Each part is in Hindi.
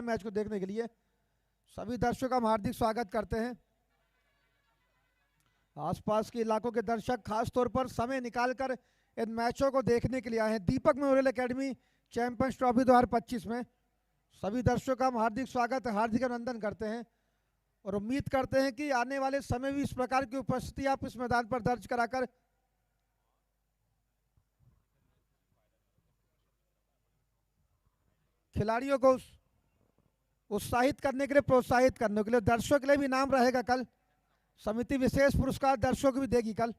मैच को देखने के लिए सभी दर्शकों का हम हार्दिक स्वागत करते हैं। आसपास के इलाकों के दर्शक खास तौर पर समय निकालकर इन मैचों को देखने के लिए आए हैं। दीपक मेमोरियल एकेडमी चैंपियंस ट्रॉफी 2025 में सभी दर्शकों का हम हार्दिक स्वागत, हार्दिक अभिनंदन करते हैं और उम्मीद करते हैं कि आने वाले समय भी इस प्रकार की उपस्थिति आप इस मैदान पर दर्ज कराकर खिलाड़ियों को उत्साहित करने के लिए, प्रोत्साहित करने के लिए, दर्शकों के लिए भी इनाम रहेगा। कल समिति विशेष पुरस्कार दर्शकों को भी देगी कल।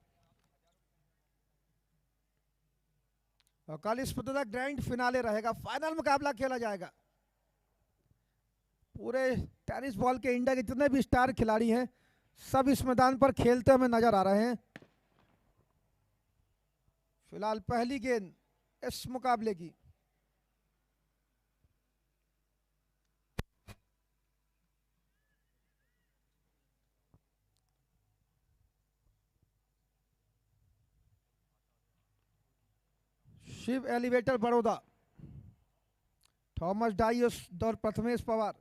और कल इस प्रतियोगिता ग्रैंड फिनाले रहेगा, फाइनल मुकाबला खेला जाएगा। पूरे टेनिस बॉल के इंडिया के जितने भी स्टार खिलाड़ी हैं सब इस मैदान पर खेलते हमें नजर आ रहे हैं। फिलहाल पहली गेंद इस मुकाबले की शिव एलिवेटर बड़ौदा, थॉमस डाइस और प्रथमेश पवार,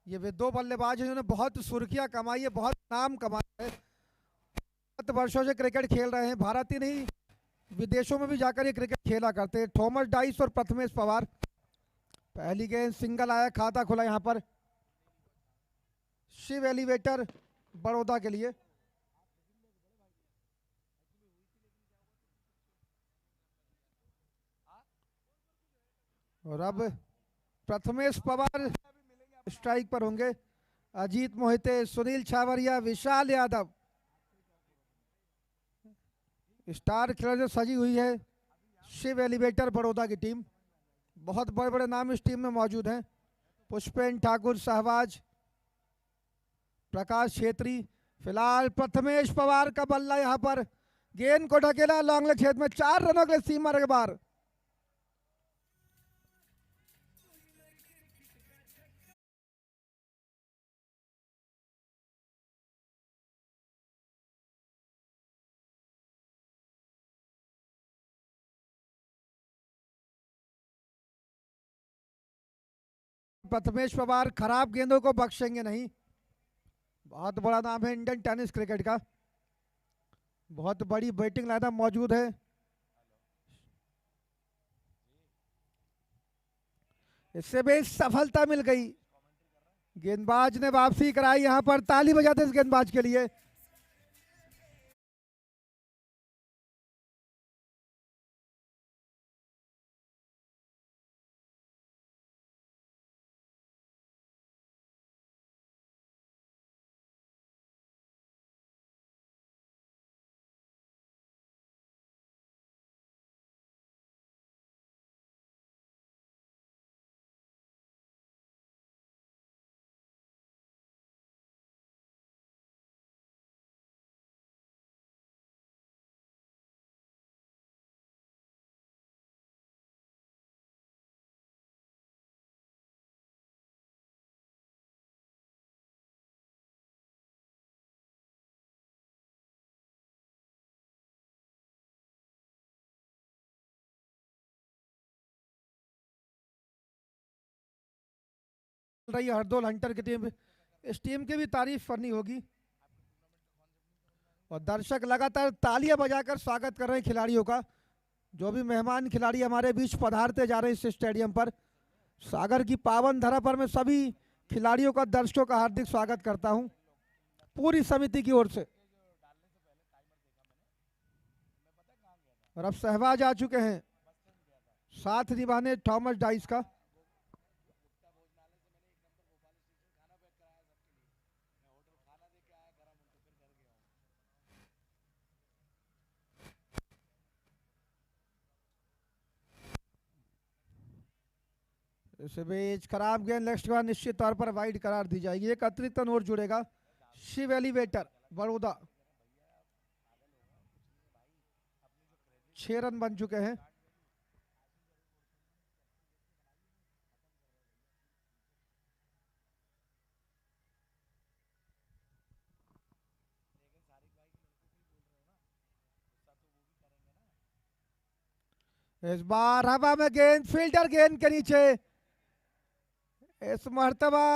ये वे दो बल्लेबाज हैं जिन्होंने बहुत सुर्खियां कमाई है, बहुत नाम कमाया है। 7 वर्षों से क्रिकेट खेल रहे हैं, भारत ही नहीं विदेशों में भी जाकर ये क्रिकेट खेला करते हैं। थॉमस डाइस और प्रथमेश पवार। पहली गेंद सिंगल आया, खाता खुला यहां पर शिव एलिवेटर बड़ौदा के लिए। और अब प्रथमेश पवार स्ट्राइक पर होंगे। अजीत मोहिते, सुनील छावरिया, विशाल यादव, स्टार खिलाड़ियों से सजी हुई है शिव एलिवेटर बड़ौदा की टीम। बहुत बड़े बड़े नाम इस टीम में मौजूद हैं। पुष्पेन ठाकुर, सहवाज, प्रकाश छेत्री। फिलहाल प्रथमेश पवार का बल्ला यहां पर गेंद को ढकेला लॉन्ग लेग क्षेत्र में, 4 रनों के लिए सीमा के बाहर। प्रथमेश पवार खराब गेंदों को बख्शेंगे नहीं। बहुत बड़ा नाम है इंडियन टेनिस क्रिकेट का, बहुत बड़ी बैटिंग लाइनअप मौजूद है। इससे भी सफलता मिल गई, गेंदबाज ने वापसी कराई। यहां पर ताली बजाते इस गेंदबाज के लिए। रही हरदोल हंटर की टीम, इस टीम की भी तारीफ करनी होगी। और दर्शक लगातार तालियां बजाकर स्वागत कर रहे हैं खिलाड़ियों का। जो भी मेहमान खिलाड़ी हमारे बीच पधारते जा रहे हैं इस स्टेडियम पर, सागर की पावन धरा पर मैं सभी खिलाड़ियों का, दर्शकों का हार्दिक स्वागत करता हूं पूरी समिति की ओर से। और अब सहवाज आ चुके हैं साथ निभाने थॉमस डाइस का। इस बीच खराब गेंद नेक्स्ट के बाद निश्चित तौर पर वाइड करार दी जाएगी। एक अतिरिक्त रन और जुड़ेगा शिव एलिवेटर बड़ौदा। 6 रन बन चुके हैं। इस बार हवा में गेंद, फील्डर गेंद के नीचे, इस मर्तबा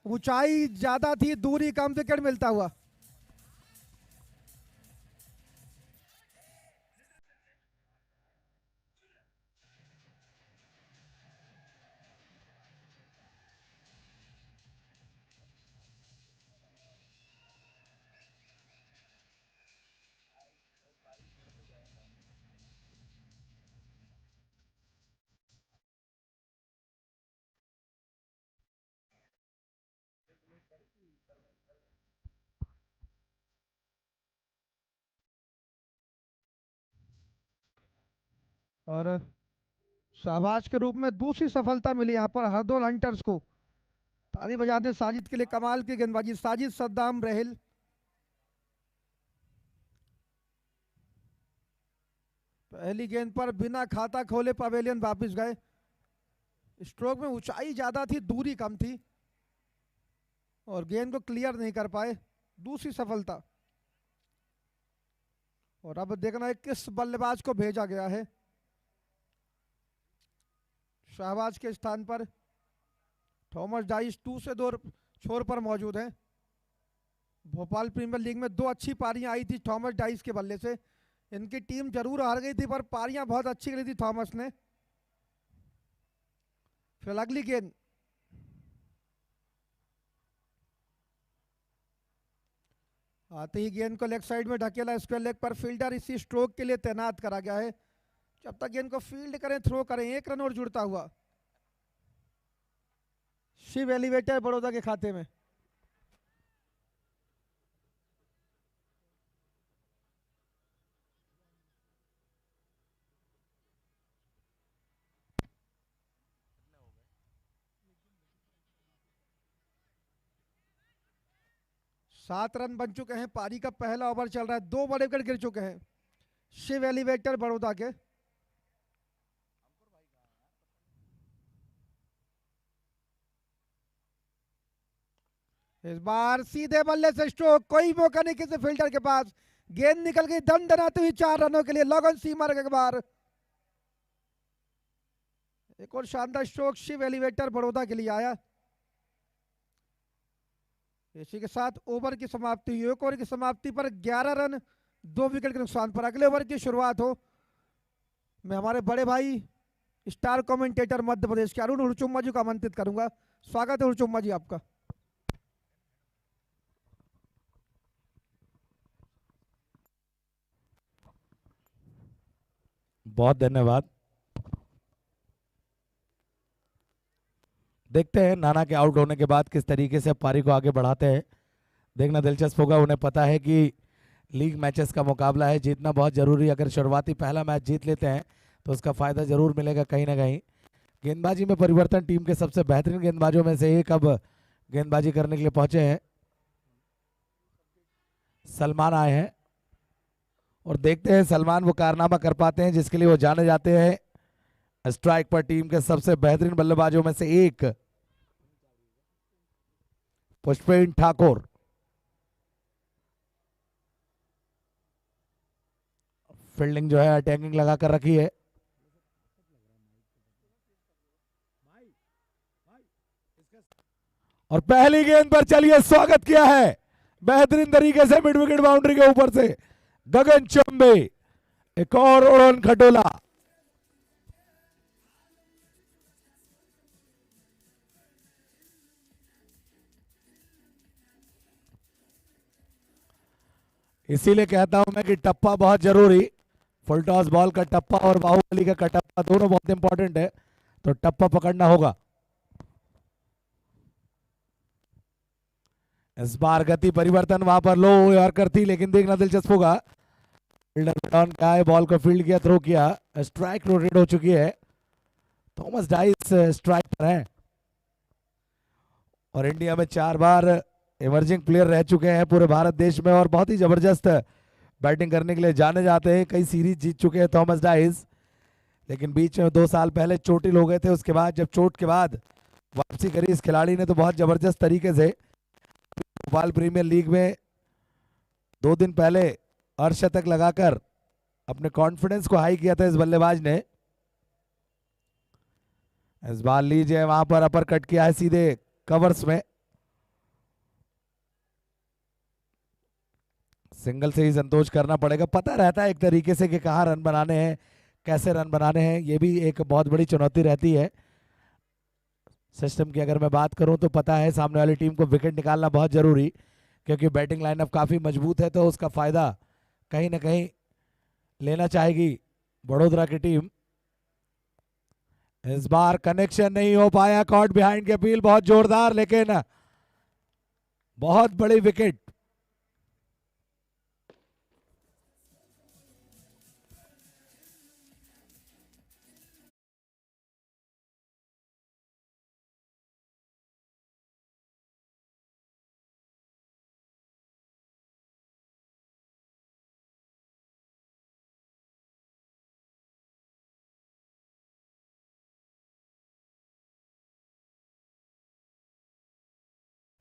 ऊंचाई ज्यादा थी, दूरी कम, विकेट मिलता हुआ। और शाबाश के रूप में दूसरी सफलता मिली यहाँ पर हरदोल हंटर्स को। ताली बजाते साजिद के लिए, कमाल की गेंदबाजी साजिद सद्दाम रहेल। पहली गेंद पर बिना खाता खोले पवेलियन वापस गए। स्ट्रोक में ऊंचाई ज्यादा थी, दूरी कम थी और गेंद को क्लियर नहीं कर पाए। दूसरी सफलता। और अब देखना है किस बल्लेबाज को भेजा गया है। शाहबाज के स्थान पर थॉमस डाइस 2 से 2 छोर पर मौजूद है। भोपाल प्रीमियर लीग में 2 अच्छी पारियां आई थी थॉमस डाइस के बल्ले से। इनकी टीम जरूर हार गई थी पर पारियां बहुत अच्छी करी थी थॉमस ने। फिर अगली गेंद, आते ही गेंद को लेग साइड में ढकेला स्क्वायर लेग पर। फील्डर इसी स्ट्रोक के लिए तैनात करा गया है। जब तक गेंद को फील्ड करें, थ्रो करें, 1 रन और जुड़ता हुआ। शिव एलिवेटर बड़ौदा के खाते में। सात रन बन चुके हैं। पारी का पहला ओवर चल रहा है। 2 बड़े विकेट गिर चुके हैं शिव एलिवेटर बड़ौदा के। इस बार सीधे बल्ले से स्ट्रोक, कोई मौका नहीं किसी फील्डर के पास। गेंद निकल गई दंडनाते हुई 4 रनों के लिए। लगन सीमा के बार एक और शानदार स्ट्रोक शिव एलिवेटर बड़ौदा के लिए आया। इसी के साथ ओवर की समाप्ति हुई। एक ओवर की समाप्ति पर 11 रन 2 विकेट के नुकसान पर। अगले ओवर की शुरुआत हो, मैं हमारे बड़े भाई स्टार कमेंटेटर मध्य प्रदेश के अरुण हुड़चुम्मा जी को आमंत्रित करूंगा। स्वागत है हुड़चुम्मा जी आपका। बहुत धन्यवाद। देखते हैं नाना के आउट होने के बाद किस तरीके से पारी को आगे बढ़ाते हैं। देखना दिलचस्प होगा। उन्हें पता है कि लीग मैचेस का मुकाबला है, जीतना बहुत जरूरी है। अगर शुरुआती पहला मैच जीत लेते हैं तो उसका फायदा जरूर मिलेगा कहीं ना कहीं। गेंदबाजी में परिवर्तन, टीम के सबसे बेहतरीन गेंदबाजों में से एक अब गेंदबाजी करने के लिए पहुंचे हैं। सलमान आए हैं और देखते हैं सलमान वो कारनामा कर पाते हैं जिसके लिए वो जाने जाते हैं। स्ट्राइक पर टीम के सबसे बेहतरीन बल्लेबाजों में से एक पुष्पेन ठाकुर। फील्डिंग जो है अटैकिंग लगा कर रखी है। और पहली गेंद पर चलिए स्वागत किया है बेहतरीन तरीके से मिड विकेट बाउंड्री के ऊपर से गगन चंबे। एक और उड़न खटोला। इसीलिए कहता हूं मैं कि टप्पा बहुत जरूरी। फुल टॉस बॉल का टप्पा और बाहुबली का कटप्पा दोनों बहुत इंपॉर्टेंट है, तो टप्पा पकड़ना होगा। इस बार गति परिवर्तन वहां पर लो यॉर्कर थी, लेकिन देखना दिलचस्प होगा। फील्डर डाउन का है, बॉल को फील्ड किया, थ्रो किया, स्ट्राइक रोटेट हो चुकी है। थॉमस डाइस स्ट्राइक पर है और इंडिया में 4 बार इमर्जिंग प्लेयर रह चुके हैं पूरे भारत देश में और बहुत ही जबरदस्त बैटिंग करने के लिए जाने जाते हैं। कई सीरीज जीत चुके हैं थॉमस डाइस, लेकिन बीच में 2 साल पहले चोटिल हो गए थे। उसके बाद जब चोट के बाद वापसी करी इस खिलाड़ी ने तो बहुत जबरदस्त तरीके से भोपाल प्रीमियर लीग में 2 दिन पहले अर्धशतक लगाकर अपने कॉन्फिडेंस को हाई किया था इस बल्लेबाज ने। इस बार लीजिए वहां पर अपर कट किया है सीधे कवर्स में, सिंगल से ही संतोष करना पड़ेगा। पता रहता है एक तरीके से कि कहाँ रन बनाने हैं, कैसे रन बनाने हैं, ये भी एक बहुत बड़ी चुनौती रहती है। सिस्टम की अगर मैं बात करूं तो पता है सामने वाली टीम को विकेट निकालना बहुत जरूरी, क्योंकि बैटिंग लाइनअप काफी मजबूत है, तो उसका फायदा कहीं ना कहीं लेना चाहेगी बड़ोदरा की टीम। इस बार कनेक्शन नहीं हो पाया, कॉट बिहाइंड की अपील बहुत जोरदार, लेकिन बहुत बड़ी विकेट।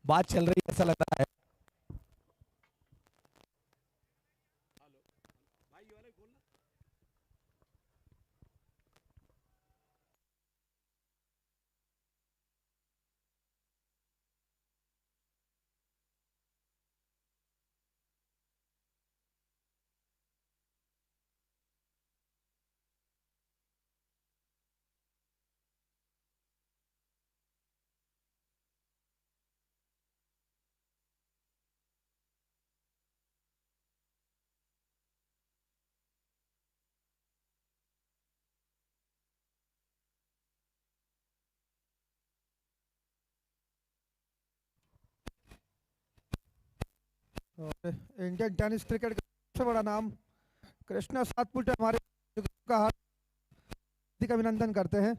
बात चल रही है ऐसा लग रहा है। और इंडियन टेनिस क्रिकेट का सबसे बड़ा नाम कृष्णा सातपुते हमारे का हार्दिक अभिनंदन करते हैं।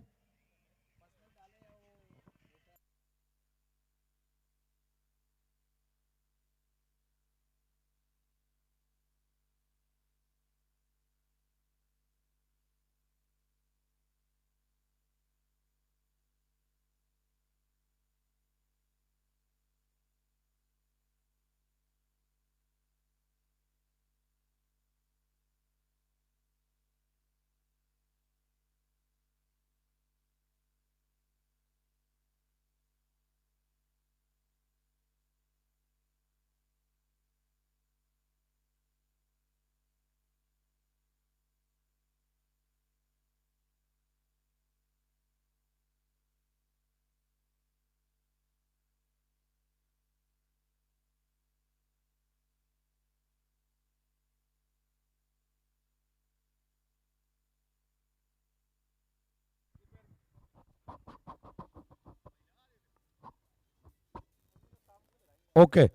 ओके,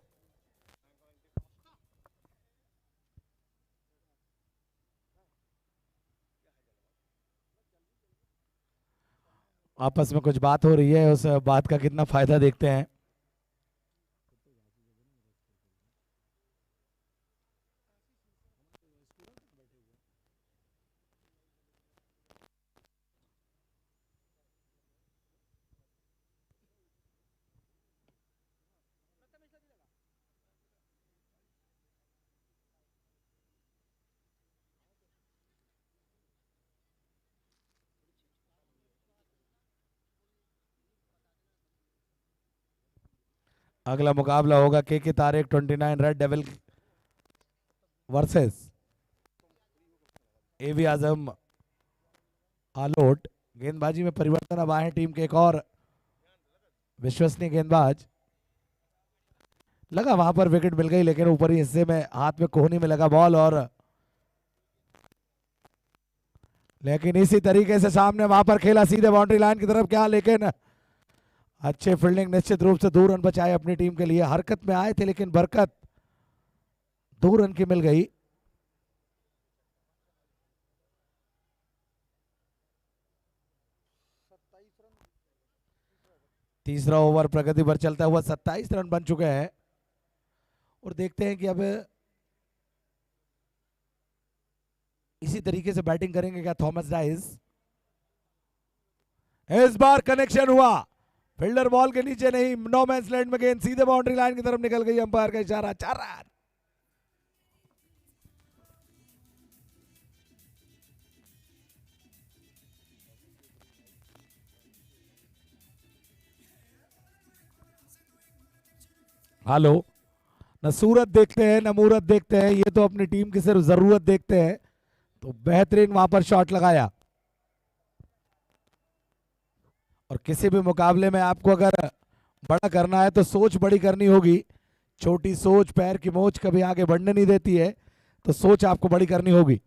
आपस में कुछ बात हो रही है, उस बात का कितना फायदा देखते हैं। अगला मुकाबला होगा के तारिक 29 रेड डेविल वर्सेस एवी आजम आलोट। गेंदबाजी में परिवर्तन अब आए हैं टीम के एक और विश्वसनीय गेंदबाज। लगा वहां पर विकेट मिल गई, लेकिन ऊपरी हिस्से में हाथ में कोहनी में लगा बॉल, और लेकिन इसी तरीके से सामने वहां पर खेला सीधे बाउंड्री लाइन की तरफ क्या, लेकिन अच्छे फील्डिंग निश्चित रूप से 2 रन बचाए अपनी टीम के लिए। हरकत में आए थे लेकिन बरकत 2 रन की मिल गई। तीसरा ओवर प्रगति पर चलता हुआ 27 रन बन चुके हैं, और देखते हैं कि अब इसी तरीके से बैटिंग करेंगे क्या थॉमस डाइस। इस बार कनेक्शन हुआ, फील्डर बॉल के नीचे नहीं, नो मैंस लैंड में गेंद सीधे बाउंड्री लाइन की तरफ निकल गई, अंपायर का इशारा, 4 रन। हेलो। न सूरत देखते हैं न मूरत देखते हैं, ये तो अपनी टीम की सिर्फ जरूरत देखते हैं। तो बेहतरीन वहां पर शॉट लगाया। और किसी भी मुकाबले में आपको अगर बड़ा करना है तो सोच बड़ी करनी होगी। छोटी सोच पैर की मोच कभी आगे बढ़ने नहीं देती है, तो सोच आपको बड़ी करनी होगी।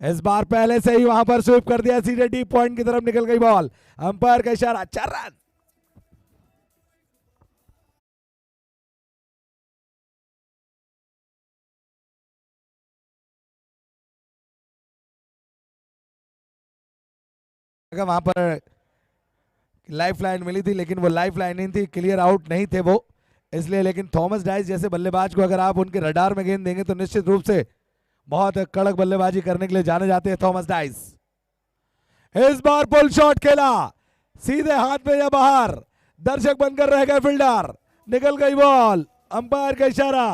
इस बार पहले से ही वहां पर स्वीप कर दिया, सीधे डीप पॉइंट की तरफ निकल गई बॉल। अंपायर का इशारा, 4 रन। वहां पर लाइफ लाइन मिली थी, लेकिन वो लाइफ लाइन नहीं थी, क्लियर आउट नहीं थे वो, इसलिए। लेकिन थॉमस डाइस जैसे बल्लेबाज को अगर आप उनके रडार में गेंद देंगे तो निश्चित रूप से बहुत कड़क बल्लेबाजी करने के लिए जाने जाते हैं थॉमस डाइस। इस बार पुल शॉट खेला, सीधे हाथ में या बाहर, दर्शक बनकर रह गए फील्डर, निकल गई बॉल। अंपायर का इशारा,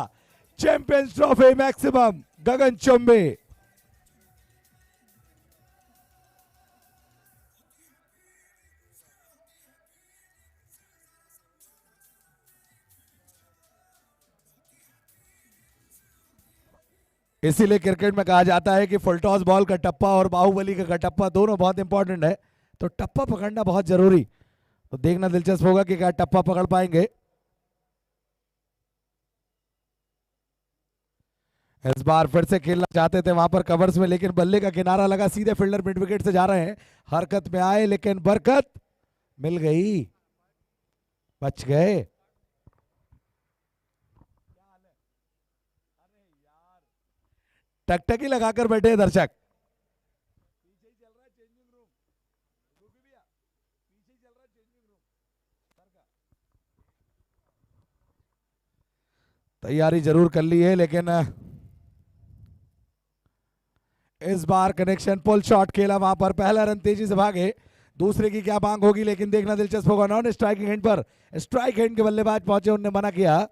चैंपियंस ट्रॉफी मैक्सिमम गगन चुंबी। इसीलिए क्रिकेट में कहा जाता है कि फुलटॉस बॉल का टप्पा और बाहुबली का कटप्पा दोनों बहुत इंपॉर्टेंट है, तो टप्पा पकड़ना बहुत जरूरी। तो देखना दिलचस्प होगा कि क्या टप्पा पकड़ पाएंगे। इस बार फिर से खेलना चाहते थे वहां पर कवर्स में, लेकिन बल्ले का किनारा लगा, सीधे फील्डर मिड विकेट से जा रहे हैं, हरकत में आए लेकिन बरकत मिल गई, बच गए। टकटकी लगाकर बैठे हैं दर्शक। तैयारी जरूर कर ली है, लेकिन इस बार कनेक्शन पुल शॉट खेला वहां पर, पहला रन तेजी से भागे, दूसरे की क्या मांग होगी, लेकिन देखना दिलचस्प होगा। नॉन स्ट्राइकिंग एंड पर स्ट्राइक एंड के बल्लेबाज पहुंचे, उन्होंने मना किया।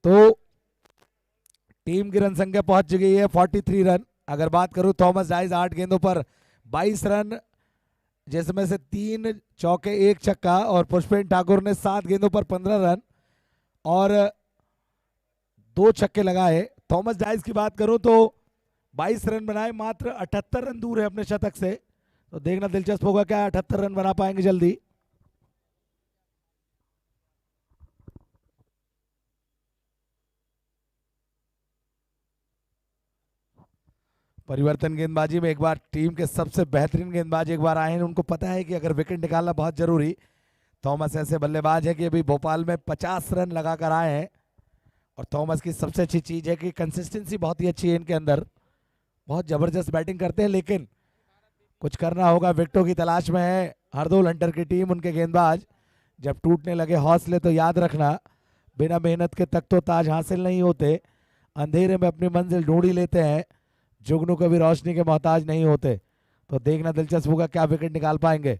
तो टीम की रन संख्या पहुंच गई है 43 रन। अगर बात करूं थॉमस डाइस 8 गेंदों पर 22 रन, जिसमें से 3 चौके 1 छक्का, और पुष्पेंद्र ठाकुर ने 7 गेंदों पर 15 रन और 2 छक्के लगाए। थॉमस डाइस की बात करूं तो 22 रन बनाए, मात्र 78 रन दूर है अपने शतक से। तो देखना दिलचस्प होगा क्या 78 रन बना पाएंगे जल्दी। परिवर्तन गेंदबाजी में एक बार टीम के सबसे बेहतरीन गेंदबाज एक बार आए हैं, उनको पता है कि अगर विकेट निकालना बहुत जरूरी। थॉमस ऐसे बल्लेबाज है कि अभी भोपाल में 50 रन लगाकर आए हैं, और थॉमस की सबसे अच्छी चीज है कि कंसिस्टेंसी बहुत ही अच्छी है इनके अंदर, बहुत जबरदस्त बैटिंग करते हैं। लेकिन कुछ करना होगा, विकेटों की तलाश में है हरदोल हंटर की टीम, उनके गेंदबाज। जब टूटने लगे हौसले तो याद रखना, बिना मेहनत के तक तो ताज हासिल नहीं होते, अंधेरे में अपनी मंजिल ढूंढ ही लेते हैं, जुगनू कभी रोशनी के मोहताज नहीं होते। तो देखना दिलचस्प होगा क्या विकेट निकाल पाएंगे।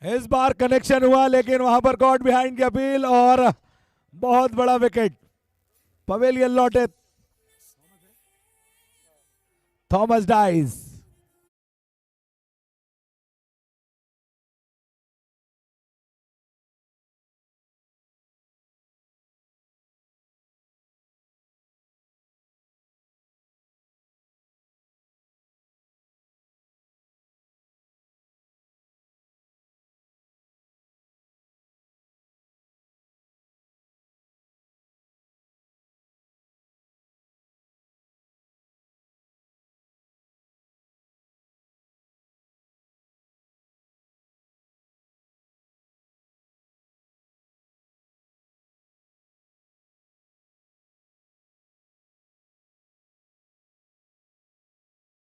इस बार कनेक्शन हुआ, लेकिन वहां पर गॉड बिहाइंड की अपील, और बहुत बड़ा विकेट, पवेलियन लौटे थॉमस डाइस।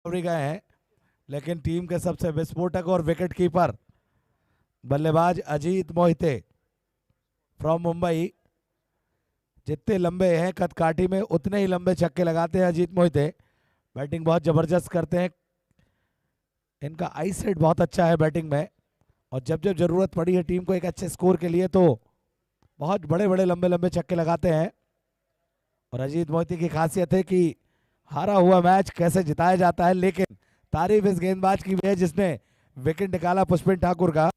गए हैं, लेकिन टीम के सबसे विस्फोटक और विकेट कीपर बल्लेबाज अजीत मोहिते फ्रॉम मुंबई, जितने लंबे हैं कदकाठी में उतने ही लंबे छक्के लगाते हैं अजीत मोहिते। बैटिंग बहुत जबरदस्त करते हैं, इनका आई सेट बहुत अच्छा है बैटिंग में, और जब जब जरूरत पड़ी है टीम को एक अच्छे स्कोर के लिए तो बहुत बड़े बड़े लंबे लंबे छक्के लगाते हैं। और अजीत मोहिती की खासियत है कि हारा हुआ मैच कैसे जिताया जाता है, लेकिन तारीफ इस गेंदबाज की भी है जिसने विकेट निकाला पुष्पिन ठाकुर का।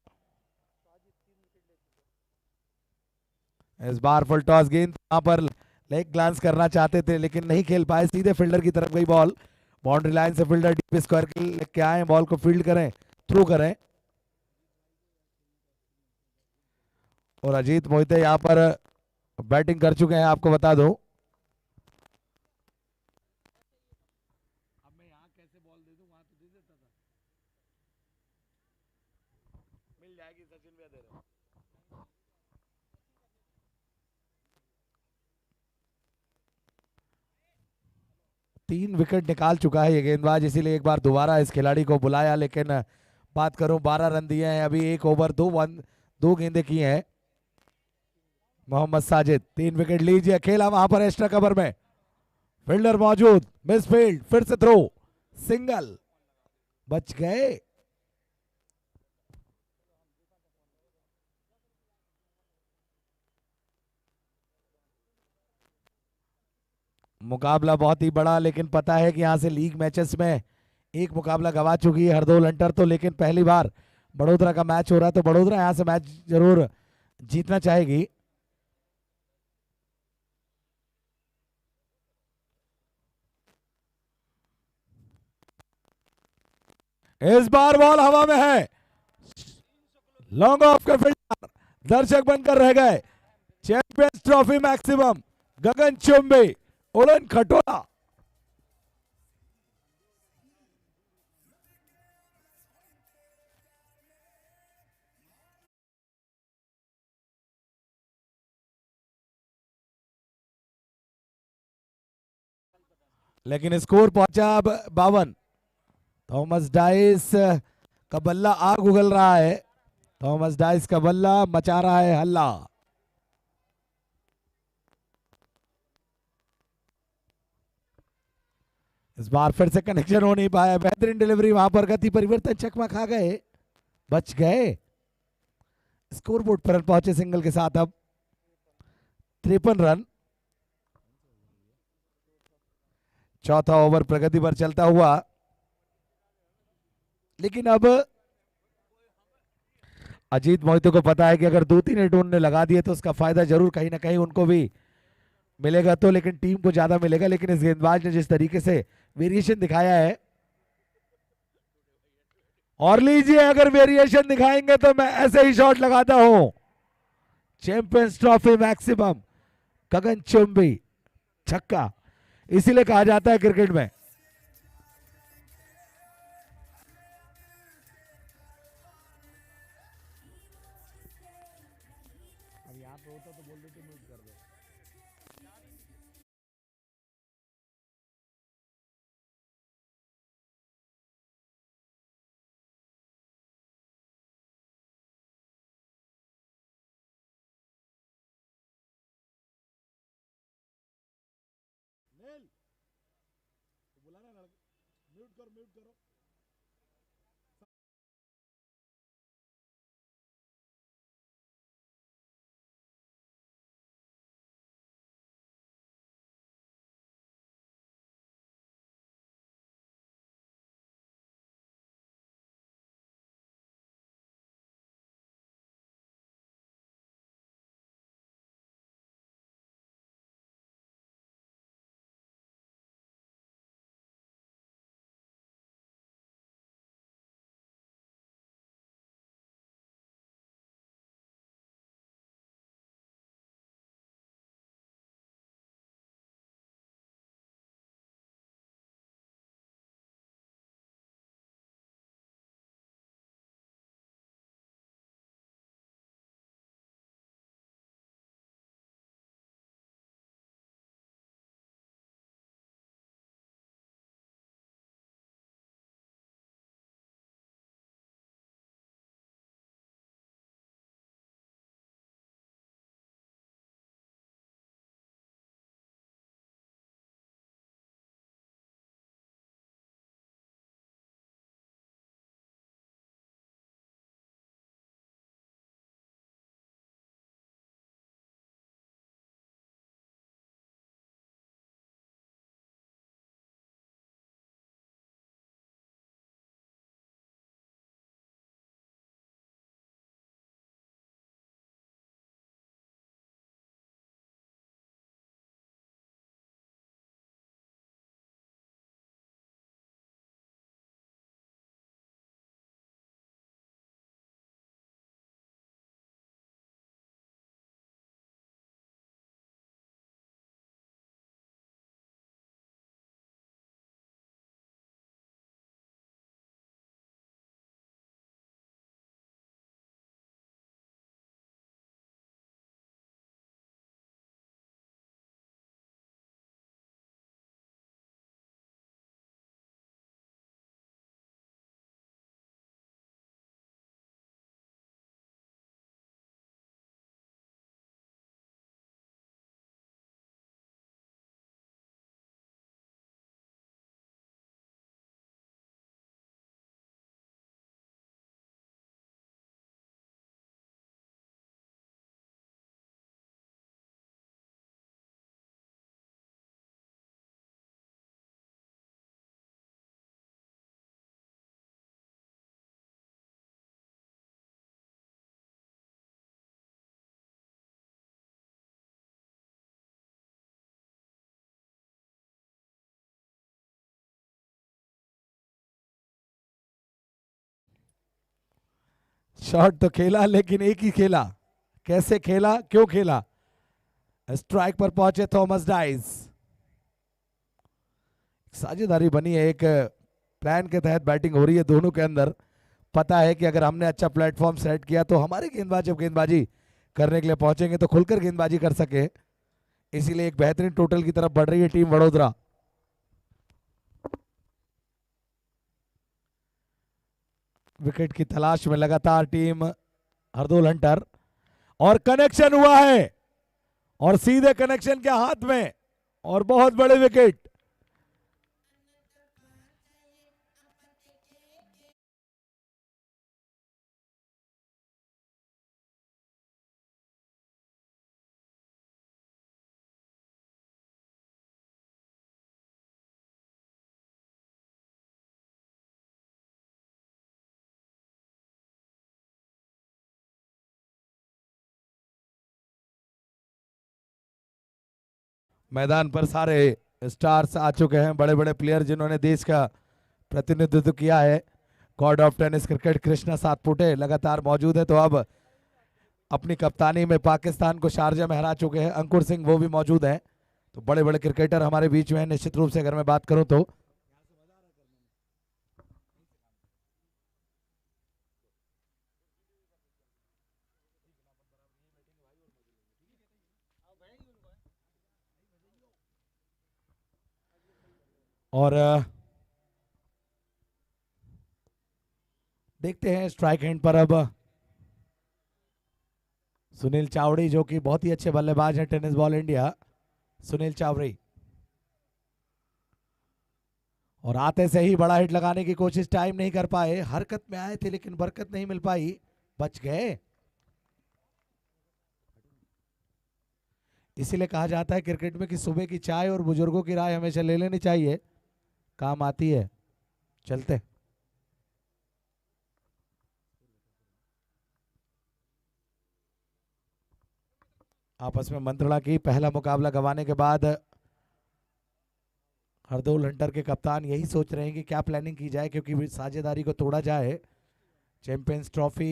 इस बार फुल टॉस गेंद यहां पर लेग ग्लांस करना चाहते थे लेकिन नहीं खेल पाए, सीधे फील्डर की तरफ गई बॉल। बाउंड्री लाइन से फील्डर डीप स्क्वायर के लेके आए, बॉल को फील्ड करें, थ्रू करें। और अजीत मोहिते यहां पर बैटिंग कर चुके हैं, आपको बता दो। अब मैं यहाँ कैसे बॉल दे दूं, वहां तो दे देता था। मिल जाएगी, सचिन भैया दे रहे हो। 3 विकेट निकाल चुका है ये गेंदबाज, इसीलिए एक बार दोबारा इस खिलाड़ी को बुलाया। लेकिन बात करूं, 12 रन दिए हैं अभी, 1 ओवर 2 गेंदें की हैं। मोहम्मद साजिद 3 विकेट लीजिए, खेला वहां पर एक्स्ट्रा कवर में, फील्डर मौजूद, मिस फील्ड, फिर से थ्रो, सिंगल, बच गए। मुकाबला बहुत ही बड़ा, लेकिन पता है कि यहां से लीग मैचेस में एक मुकाबला गवा चुकी है हरदोल हंटर तो, लेकिन पहली बार बड़ोदरा का मैच हो रहा है तो बड़ोदरा यहां से मैच जरूर जीतना चाहेगी। इस बार बॉल हवा में है, लॉन्ग ऑफ का फील्डर दर्शक बनकर रह गए। चैंपियंस ट्रॉफी मैक्सिमम, गगन चुंबी उड़न खटोला। लेकिन स्कोर पहुंचा अब 52। थॉमस डाइस का बल्ला आग उगल रहा है, थॉमस डाइस का बल्ला मचा रहा है हल्ला। इस बार फिर से कनेक्शन हो नहीं पाया, बेहतरीन डिलीवरी, वहां पर गति परिवर्तन, चकमा खा गए, बच गए। स्कोर बोर्ड पर पहुंचे सिंगल के साथ अब 53 रन। चौथा ओवर प्रगति पर चलता हुआ, लेकिन अब अजीत मोहिते को पता है कि अगर 2-3 हिट उन्होंने लगा दिए तो उसका फायदा जरूर कहीं ना कहीं उनको भी मिलेगा, तो लेकिन टीम को ज्यादा मिलेगा। लेकिन इस गेंदबाज ने जिस तरीके से वेरिएशन दिखाया है, और लीजिए अगर वेरिएशन दिखाएंगे तो मैं ऐसे ही शॉट लगाता हूं। चैंपियंस ट्रॉफी मैक्सिमम, गगन चुंबी छक्का, इसीलिए कहा जाता है क्रिकेट में अब यहाँ पे होता तो बोल देते म्यूट कर दो। बुलाना लड़का, म्यूट करो। शॉट तो खेला लेकिन एक ही खेला, कैसे खेला, क्यों खेला। स्ट्राइक पर पहुंचे थॉमस डाइस। साझेदारी बनी है, एक प्लान के तहत बैटिंग हो रही है दोनों के अंदर। पता है कि अगर हमने अच्छा प्लेटफॉर्म सेट किया तो हमारे गेंदबाज जब गेंदबाजी करने के लिए पहुंचेंगे तो खुलकर गेंदबाजी कर सके, इसीलिए एक बेहतरीन टोटल की तरफ बढ़ रही है टीम वडोदरा। विकेट की तलाश में लगातार टीम हरदोल हंटर, और कनेक्शन हुआ है और सीधे कनेक्शन के हाथ में, और बहुत बड़े विकेट। मैदान पर सारे स्टार्स आ चुके हैं, बड़े बड़े प्लेयर जिन्होंने देश का प्रतिनिधित्व किया है। God of tennis cricket Krishna Satpute लगातार मौजूद है, तो अब अपनी कप्तानी में पाकिस्तान को शारजा में हरा चुके हैं अंकुर सिंह, वो भी मौजूद हैं। तो बड़े बड़े क्रिकेटर हमारे बीच में हैं निश्चित रूप से, अगर मैं बात करूं तो। और देखते हैं स्ट्राइक हैंड पर अब सुनील चावड़ी, जो कि बहुत ही अच्छे बल्लेबाज हैं टेनिस बॉल इंडिया, सुनील चावड़ी। और आते से ही बड़ा हिट लगाने की कोशिश, टाइम नहीं कर पाए, हरकत में आए थे लेकिन बरकत नहीं मिल पाई, बच गए। इसीलिए कहा जाता है क्रिकेट में कि सुबह की चाय और बुजुर्गों की राय हमेशा ले लेनी चाहिए, काम आती है। चलते। आपस में मंत्रणा की, पहला मुकाबला गंवाने के बाद हरदोल हंटर के कप्तान यही सोच रहे हैं कि क्या प्लानिंग की जाए, क्योंकि साझेदारी को तोड़ा जाए। Champions trophy,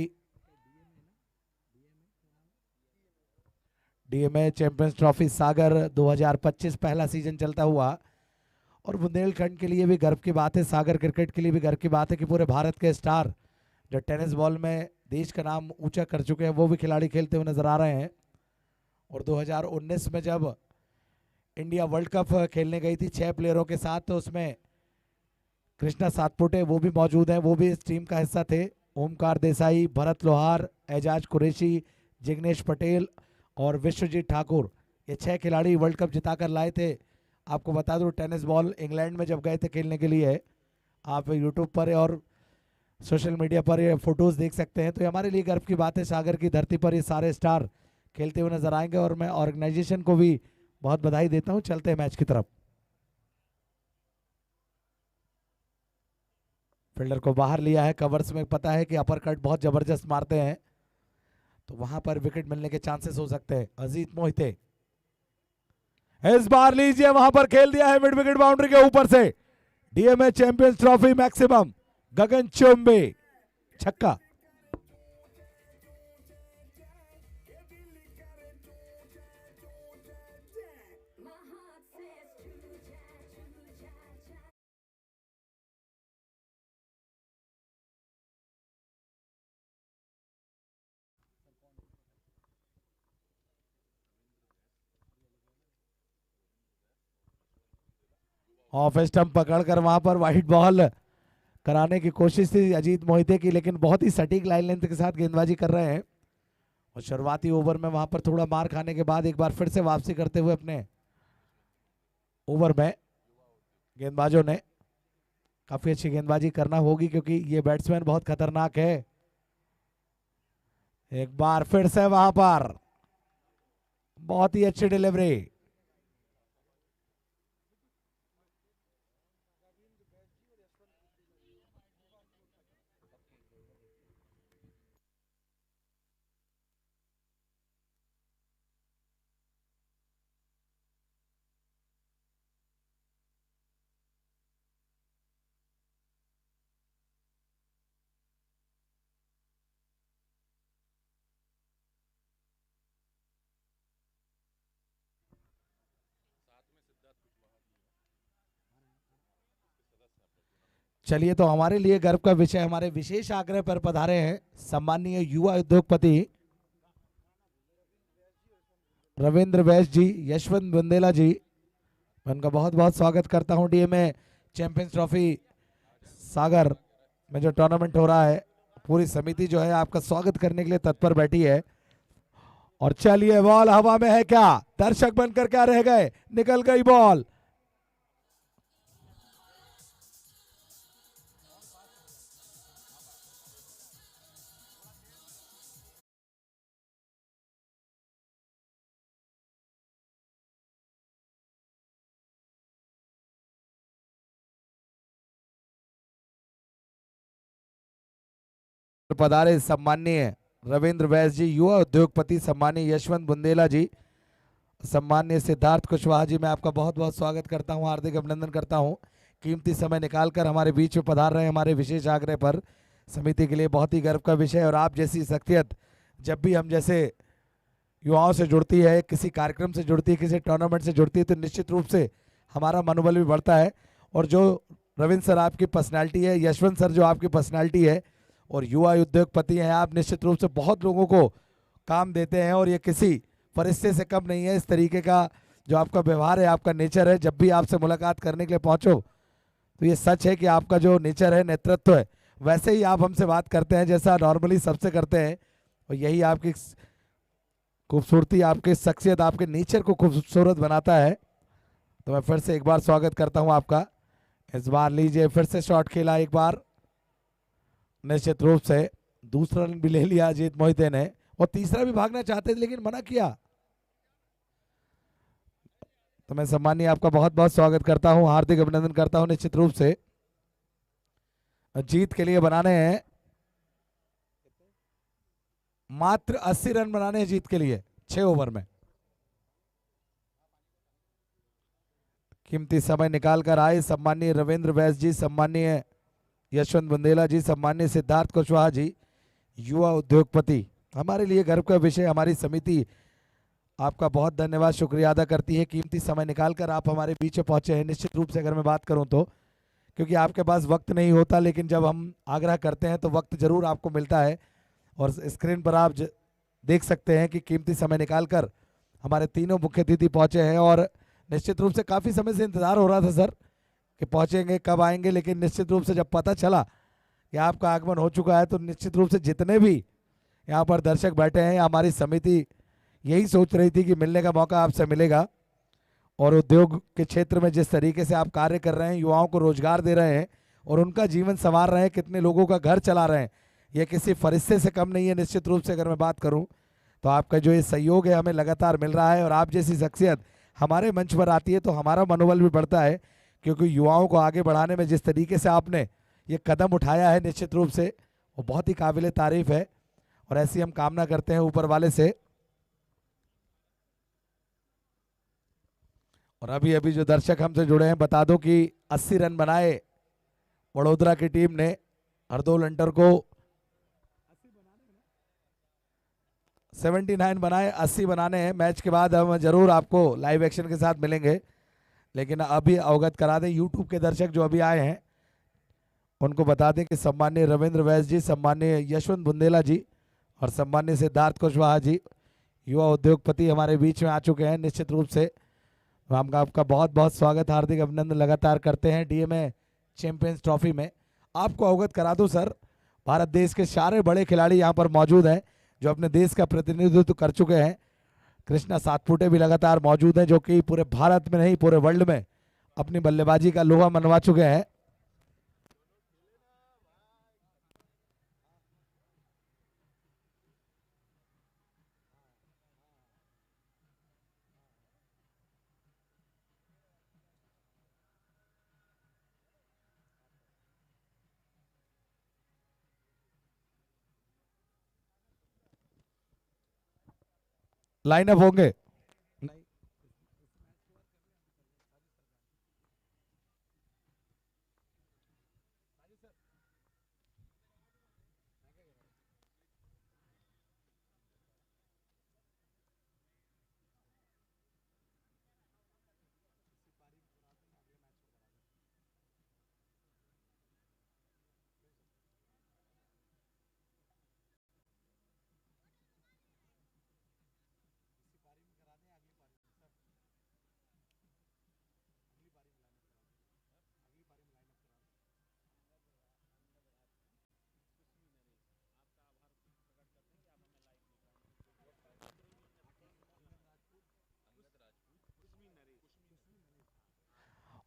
DMA champions trophy Sagar 2025 पहला सीजन चलता हुआ, और बुंदेलखंड के लिए भी गर्व की बात है, सागर क्रिकेट के लिए भी गर्व की बात है कि पूरे भारत के स्टार जो टेनिस बॉल में देश का नाम ऊंचा कर चुके हैं वो भी खिलाड़ी खेलते हुए नजर आ रहे हैं। और 2019 में जब इंडिया वर्ल्ड कप खेलने गई थी 6 प्लेयरों के साथ, तो उसमें कृष्णा सातपुते वो भी मौजूद हैं, वो भी इस टीम का हिस्सा थे। ओमकार देसाई, भरत लोहार, एजाज कुरैशी, जिग्नेश पटेल और विश्वजीत ठाकुर, ये 6 खिलाड़ी वर्ल्ड कप जिताकर लाए थे। आपको बता दूं टेनिस बॉल इंग्लैंड में जब गए थे खेलने के लिए, आप यूट्यूब पर और सोशल मीडिया पर ये फोटोज देख सकते हैं, तो ये हमारे लिए गर्व की बात है, सागर की धरती पर ये सारे स्टार खेलते हुए नजर आएंगे। और मैं ऑर्गेनाइजेशन को भी बहुत बधाई देता हूं। चलते हैं मैच की तरफ। फील्डर को बाहर लिया है, कवर्स में पता है कि अपर कट बहुत जबरदस्त मारते हैं, तो वहां पर विकेट मिलने के चांसेस हो सकते हैं। अजीत मोहिते इस बार लीजिए, वहां पर खेल दिया है मिड विकेट बाउंड्री के ऊपर से। डीएमए चैंपियंस ट्रॉफी मैक्सिमम, गगन चुंबे, छक्का। ऑफ स्टंप पकड़कर वहां पर वाइट बॉल कराने की कोशिश थी अजीत मोहिते की, लेकिन बहुत ही सटीक लाइन लेंथ के साथ गेंदबाजी कर रहे हैं। और शुरुआती ओवर में वहां पर थोड़ा मार खाने के बाद एक बार फिर से वापसी करते हुए अपने ओवर में गेंदबाजों ने काफी अच्छी गेंदबाजी करना होगी, क्योंकि ये बैट्समैन बहुत खतरनाक है। एक बार फिर से वहां पर बहुत ही अच्छी डिलीवरी। चलिए, तो हमारे लिए गर्व का विषय, हमारे विशेष आग्रह पर पधारे हैं सम्मानीय युवा उद्योगपति रविंद्र वैश जी, यशवंत बुंदेला जी। मैं उनका बहुत बहुत स्वागत करता हूं। डीएमए चैंपियंस ट्रॉफी सागर में जो टूर्नामेंट हो रहा है, पूरी समिति जो है आपका स्वागत करने के लिए तत्पर बैठी है। और चलिए, बॉल हवा में है क्या, दर्शक बनकर क्या रह गए, निकल गई बॉल। पधारे सम्माननीय रविंद्र वैस जी, युवा उद्योगपति सम्माननीय यशवंत बुंदेला जी, सम्माननीय सिद्धार्थ कुशवाहा जी। मैं आपका बहुत बहुत स्वागत करता हूं, हार्दिक अभिनंदन करता हूं। कीमती समय निकालकर हमारे बीच में पधार रहे हैं हमारे विशेष आग्रह पर। समिति के लिए बहुत ही गर्व का विषय है। और आप जैसी शख्सियत जब भी हम जैसे युवाओं से जुड़ती है, किसी कार्यक्रम से जुड़ती है, किसी टूर्नामेंट से जुड़ती है, तो निश्चित रूप से हमारा मनोबल भी बढ़ता है। और जो रविंद्र सर आपकी पर्सनैलिटी है, यशवंत सर जो आपकी पर्सनैलिटी है, और युवा उद्योगपति हैं आप, निश्चित रूप से बहुत लोगों को काम देते हैं। और ये किसी फरिश्ते से कम नहीं है। इस तरीके का जो आपका व्यवहार है, आपका नेचर है, जब भी आपसे मुलाकात करने के लिए पहुंचो तो ये सच है कि आपका जो नेचर है, नेतृत्व है, वैसे ही आप हमसे बात करते हैं जैसा नॉर्मली सबसे करते हैं। और यही आपकी खूबसूरती, आपकी शख्सियत, आपके नेचर को खूबसूरत बनाता है। तो मैं फिर से एक बार स्वागत करता हूं आपका। इस बार लीजिए, फिर से शॉट खेला एक बार, निश्चित रूप से दूसरा रन भी ले लिया अजीत मोहिते ने, और तीसरा भी भागना चाहते थे लेकिन मना किया। तो मैं सम्मानीय आपका बहुत बहुत स्वागत करता हूं, हार्दिक अभिनंदन करता हूं। निश्चित रूप से जीत के लिए बनाने हैं, मात्र 80 रन बनाने हैं जीत के लिए 6 ओवर में। कीमती समय निकालकर आए सम्मानीय रविंद्र वैस जी, सम्मानीय यशवंत बुंदेला जी, सम्मानीय सिद्धार्थ कुशवाहा जी, युवा उद्योगपति। हमारे लिए गर्व का विषय, हमारी समिति आपका बहुत धन्यवाद, शुक्रिया अदा करती है। कीमती समय निकालकर आप हमारे बीच में पहुंचे हैं। निश्चित रूप से अगर मैं बात करूं तो, क्योंकि आपके पास वक्त नहीं होता, लेकिन जब हम आग्रह करते हैं तो वक्त जरूर आपको मिलता है। और स्क्रीन पर आप देख सकते हैं कि कीमती समय निकालकर हमारे तीनों मुख्य अतिथि पहुंचे हैं। और निश्चित रूप से काफ़ी समय से इंतजार हो रहा था सर कि पहुंचेंगे, कब आएंगे, लेकिन निश्चित रूप से जब पता चला कि आपका आगमन हो चुका है, तो निश्चित रूप से जितने भी यहाँ पर दर्शक बैठे हैं, हमारी समिति यही सोच रही थी कि मिलने का मौका आपसे मिलेगा। और उद्योग के क्षेत्र में जिस तरीके से आप कार्य कर रहे हैं, युवाओं को रोजगार दे रहे हैं और उनका जीवन संवार रहे हैं, कितने लोगों का घर चला रहे हैं, ये किसी फरिश्ते से कम नहीं है। निश्चित रूप से अगर मैं बात करूं तो आपका जो ये सहयोग है हमें लगातार मिल रहा है। और आप जैसी शख्सियत हमारे मंच पर आती है तो हमारा मनोबल भी बढ़ता है, क्योंकि युवाओं को आगे बढ़ाने में जिस तरीके से आपने ये कदम उठाया है, निश्चित रूप से वो बहुत ही काबिल तारीफ है। और ऐसी हम कामना करते हैं ऊपर वाले से। और अभी अभी जो दर्शक हमसे जुड़े हैं, बता दो कि 80 रन बनाए वडोदरा की टीम ने हरदोल अंटर को, 79 बनाए, 80 बनाने हैं। मैच के बाद हम जरूर आपको लाइव एक्शन के साथ मिलेंगे, लेकिन अभी अवगत करा दें यूट्यूब के दर्शक जो अभी आए हैं उनको बता दें कि सम्मानीय रविंद्र वैस जी, सम्मानीय यशवंत बुंदेला जी और सम्मानीय सिद्धार्थ कुशवाहा जी, युवा उद्योगपति हमारे बीच में आ चुके हैं। निश्चित रूप से हम आपका बहुत बहुत स्वागत, हार्दिक अभिनंदन लगातार करते हैं डीएमए चैंपियंस ट्रॉफी में। आपको अवगत करा दूं सर, भारत देश के सारे बड़े खिलाड़ी यहाँ पर मौजूद हैं जो अपने देश का प्रतिनिधित्व कर चुके हैं। कृष्णा सातपुटे भी लगातार मौजूद हैं, जो कि पूरे भारत में नहीं पूरे वर्ल्ड में अपनी बल्लेबाजी का लोहा मनवा चुके हैं। लाइनअप होंगे।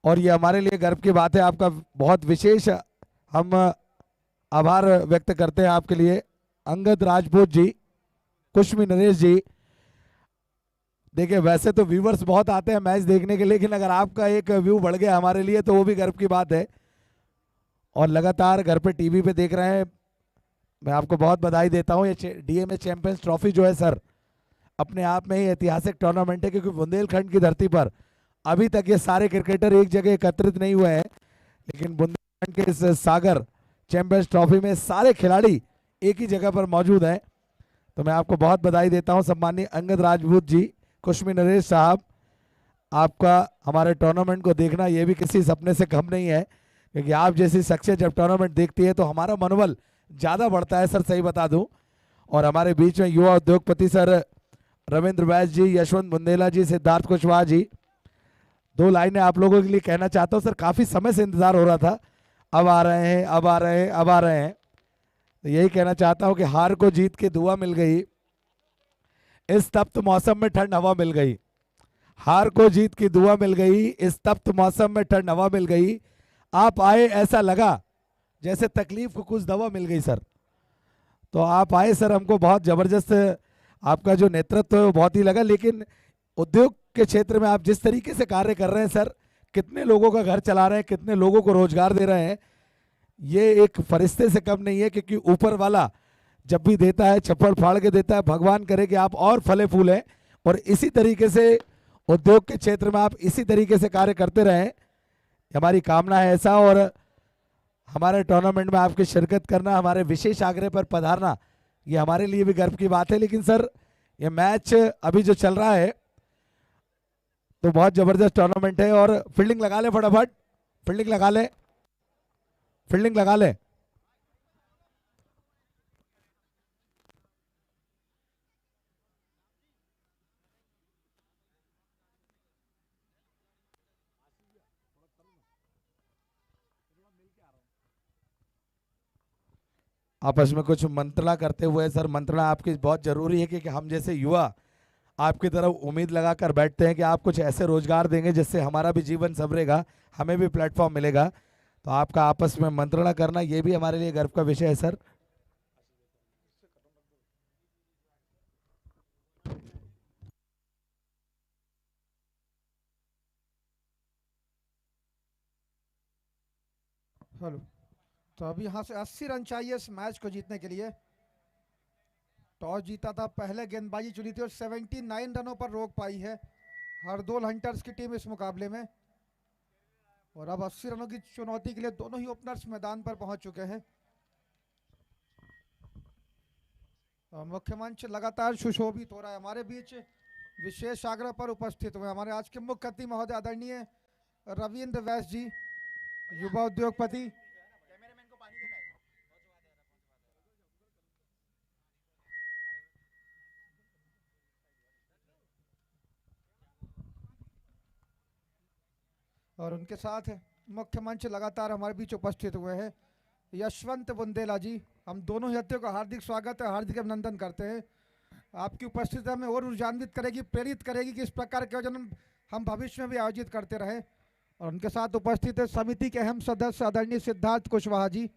और ये हमारे लिए गर्व की बात है। आपका बहुत विशेष हम आभार व्यक्त करते हैं आपके लिए, अंगद राजपूत जी, कुशमी नरेश जी। देखिए वैसे तो व्यूवर्स बहुत आते हैं मैच देखने के लिए, लेकिन अगर आपका एक व्यू बढ़ गया हमारे लिए तो वो भी गर्व की बात है। और लगातार घर पे टीवी पे देख रहे हैं, मैं आपको बहुत बधाई देता हूं। ये डीएमए चैंपियंस ट्रॉफी जो है सर, अपने आप में ही ऐतिहासिक टूर्नामेंट है, क्योंकि बुंदेलखंड की धरती पर अभी तक ये सारे क्रिकेटर एक जगह एकत्रित नहीं हुए हैं, लेकिन बुंदेलखंड के इस सागर चैंपियंस ट्रॉफी में सारे खिलाड़ी एक ही जगह पर मौजूद हैं। तो मैं आपको बहुत बधाई देता हूं सम्मानीय अंगद राजपूत जी, कुशमी नरेश साहब। आपका हमारे टूर्नामेंट को देखना ये भी किसी सपने से कम नहीं है, क्योंकि आप जैसी शख्सियत जब टूर्नामेंट देखती है तो हमारा मनोबल ज़्यादा बढ़ता है सर, सही बता दूं। और हमारे बीच में युवा उद्योगपति सर रविंद्र वैस जी, यशवंत बुंदेला जी, सिद्धार्थ कुशवाहा जी। दो लाइनें आप लोगों के लिए कहना चाहता हूं सर, काफ़ी समय से इंतजार हो रहा था, अब आ रहे हैं, अब आ रहे हैं, अब आ रहे हैं। तो यही कहना चाहता हूं कि हार को जीत के दुआ मिल गई, इस तप्त मौसम में ठंड हवा मिल गई। हार को जीत की दुआ मिल गई, इस तप्त मौसम में ठंड हवा मिल गई। आप आए ऐसा लगा जैसे तकलीफ को कुछ दवा मिल गई सर। तो आप आए सर, हमको बहुत ज़बरदस्त आपका जो नेतृत्व है वो बहुत ही लगा। लेकिन उद्योग के क्षेत्र में आप जिस तरीके से कार्य कर रहे हैं सर, कितने लोगों का घर चला रहे हैं, कितने लोगों को रोजगार दे रहे हैं, ये एक फरिश्ते से कम नहीं है। क्योंकि ऊपर वाला जब भी देता है छप्पड़ फाड़ के देता है। भगवान करे कि आप और फले फूलें और इसी तरीके से उद्योग के क्षेत्र में आप इसी तरीके से कार्य करते रहें, हमारी कामना है ऐसा। और हमारे टूर्नामेंट में आपकी शिरकत करना, हमारे विशेष आग्रह पर पधारना, ये हमारे लिए भी गर्व की बात है। लेकिन सर ये मैच अभी जो चल रहा है तो बहुत ज़बरदस्त टूर्नामेंट है। और फील्डिंग लगा ले फटाफट, फील्डिंग लगा ले, फील्डिंग लगा ले। आपस में कुछ मंत्रणा करते हुए सर, मंत्रणा आपकी बहुत जरूरी है, क्योंकि हम जैसे युवा आपकी तरफ उम्मीद लगाकर बैठते हैं कि आप कुछ ऐसे रोजगार देंगे जिससे हमारा भी जीवन संवरेगा, हमें भी प्लेटफॉर्म मिलेगा। तो आपका आपस में मंत्रणा करना ये भी हमारे लिए गर्व का विषय है सर। हेलो। तो अभी यहाँ से 80 रन चाहिए इस मैच को जीतने के लिए। टॉस जीता था, पहले गेंदबाजी चुनी थी और 79 रनों पर रोक पाई है हरदोल हंटर्स की टीम इस मुकाबले में। और अब 80 रनों की चुनौती के लिए दोनों ही ओपनर्स मैदान पर पहुंच चुके हैं। मुख्य मंच लगातार सुशोभित हो रहा है। हमारे बीच विशेष आग्रह पर उपस्थित हुए हमारे आज के मुख्य अतिथि महोदय आदरणीय रविंद्र वैस जी, युवा उद्योगपति। और उनके साथ मुख्य मंच लगातार हमारे बीच उपस्थित हुए हैं यशवंत बुंदेला जी। हम दोनों ही अतिथियों का हार्दिक स्वागत है, हार्दिक अभिनंदन करते हैं। आपकी उपस्थिति हमें और ऊर्जान्वित करेगी, प्रेरित करेगी कि इस प्रकार के आयोजन हम भविष्य में भी आयोजित करते रहें। और उनके साथ उपस्थित है समिति के अहम सदस्य आदरणीय सिद्धार्थ कुशवाहा जी।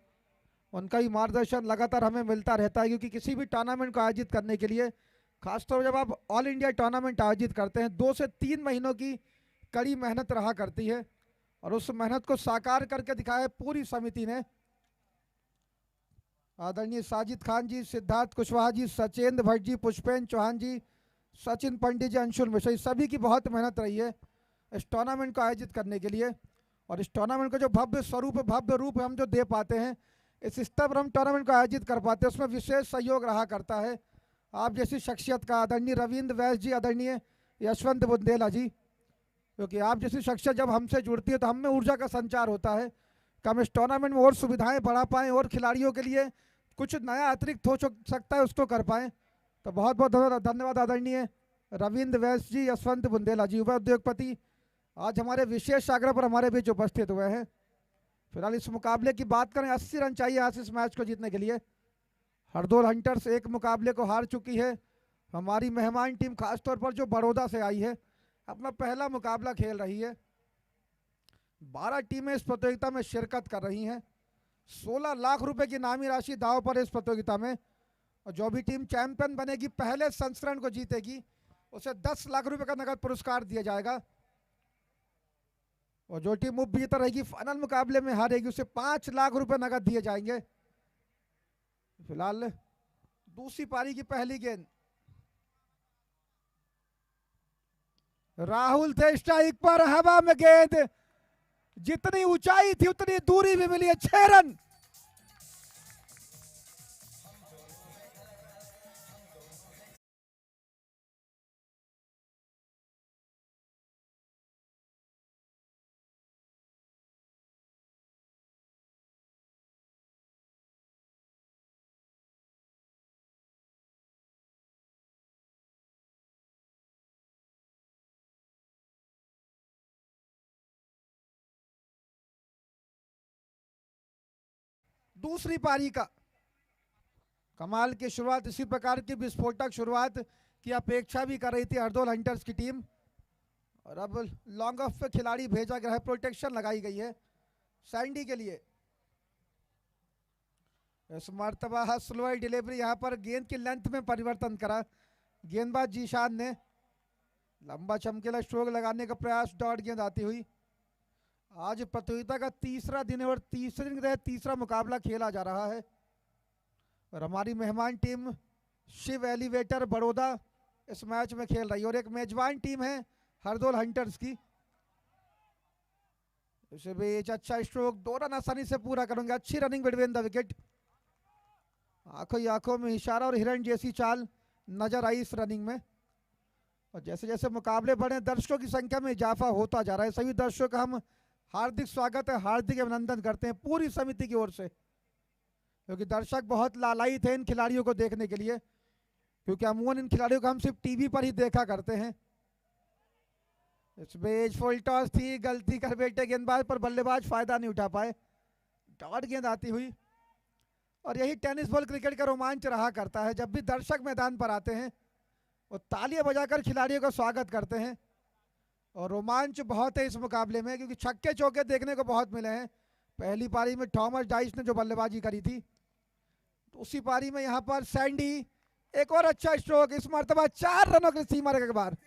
उनका ही मार्गदर्शन लगातार हमें मिलता रहता है, क्योंकि किसी भी टूर्नामेंट को आयोजित करने के लिए, खासतौर जब आप ऑल इंडिया टूर्नामेंट आयोजित करते हैं, 2 से 3 महीनों की कड़ी मेहनत रहा करती है। और उस मेहनत को साकार करके दिखाया है पूरी समिति ने। आदरणीय साजिद खान जी, सिद्धार्थ कुशवाहा जी, सचेंद्र भट्ट जी, पुष्पेंद्र चौहान जी, सचिन पंडित जी, अंशुल मिश्रा, सभी की बहुत मेहनत रही है इस टूर्नामेंट को आयोजित करने के लिए। और इस टूर्नामेंट का जो भव्य स्वरूप, भव्य रूप हम जो दे पाते हैं, इस स्तर पर हम टूर्नामेंट को आयोजित कर पाते हैं, उसमें विशेष सहयोग रहा करता है आप जैसी शख्सियत का, आदरणीय रविंद्र वैस जी, आदरणीय यशवंत बुंदेला जी। क्योंकि आप जैसी शख्सियत जब हमसे जुड़ती है तो हम में ऊर्जा का संचार होता है कि हम इस टूर्नामेंट में और सुविधाएं बढ़ा पाएँ और खिलाड़ियों के लिए कुछ नया अतिरिक्त हो सकता है उसको कर पाएँ। तो बहुत बहुत धन्यवाद आदरणीय रविंद्र वैस जी, यशवंत बुंदेला जी, युवा उद्योगपति, आज हमारे विशेष आग्रह पर हमारे बीच उपस्थित हुए हैं। फिलहाल इस मुकाबले की बात करें, 80 रन चाहिए आज इस मैच को जीतने के लिए। हरदोल हंटर्स एक मुकाबले को हार चुकी है। हमारी मेहमान टीम खासतौर पर जो बड़ौदा से आई है, अपना पहला मुकाबला खेल रही है। 12 टीमें इस प्रतियोगिता में शिरकत कर रही हैं। 16 लाख रुपए की इनामी राशि दांव पर इस प्रतियोगिता में, और जो भी टीम चैंपियन बनेगी, पहले संस्करण को जीतेगी, उसे 10 लाख रुपए का नगद पुरस्कार दिया जाएगा। और जो टीम उप विजेता रहेगी, फाइनल मुकाबले में हारेगी, उसे 5 लाख रुपए नगद दिए जाएंगे। फिलहाल दूसरी पारी की पहली गेंद, राहुल थे स्ट्राइक पर, हवा में गेंद, जितनी ऊंचाई थी उतनी दूरी भी मिली है, 6 रन। दूसरी पारी का कमाल की शुरुआत, इसी प्रकार की विस्फोटक शुरुआत की अपेक्षा भी कर रही थी हरदोल हंटर्स की टीम। और अब लॉन्ग ऑफ पे खिलाड़ी भेजा गया है, प्रोटेक्शन लगाई गई है सैंडी के लिए। इस मर्तबा स्लोअर डिलीवरी, यहाँ पर गेंद की लेंथ में परिवर्तन करा गेंदबाज जीशान ने, लंबा चमकीला स्ट्रोक लगाने का प्रयास, डॉट गेंद आती हुई। आज प्रतियोगिता का तीसरा दिन है और तीसरे दिन तीसरा मुकाबला खेला जा रहा है। और हमारी मेहमान टीम शिव एलिवेटर बड़ौदा इस मैच में खेल रही है, और एक मेजबान टीम है हरदोल हंटर्स की। इस बीच अच्छा स्ट्रोक, 2 रन आसानी से पूरा करेंगे, अच्छी रनिंग बिटवीन द विकेट। आंखों ही आंखों में इशारा और हिरण जैसी चाल नजर आई इस रनिंग में। और जैसे जैसे मुकाबले बढ़े, दर्शकों की संख्या में इजाफा होता जा रहा है। सभी दर्शकों का हम हार्दिक स्वागत है, हार्दिक अभिनंदन करते हैं पूरी समिति की ओर से, क्योंकि दर्शक बहुत लालायित थे इन खिलाड़ियों को देखने के लिए, क्योंकि अमूमन इन खिलाड़ियों को हम सिर्फ टीवी पर ही देखा करते हैं। इस बीच फुल टॉस थी, गलती कर बैठे गेंदबाज, पर बल्लेबाज फायदा नहीं उठा पाए, डॉट गेंद आती हुई। और यही टेनिस बॉल क्रिकेट का रोमांच रहा करता है, जब भी दर्शक मैदान पर आते हैं वो तालियां बजाकर खिलाड़ियों का स्वागत करते हैं। और रोमांच बहुत है इस मुकाबले में, क्योंकि छक्के चौके देखने को बहुत मिले हैं। पहली पारी में थॉमस डाइस ने जो बल्लेबाजी करी थी, तो उसी पारी में यहाँ पर सैंडी, एक और अच्छा स्ट्रोक, इस मर्तबा 4 रनों की सीमा रेखा के बाहर।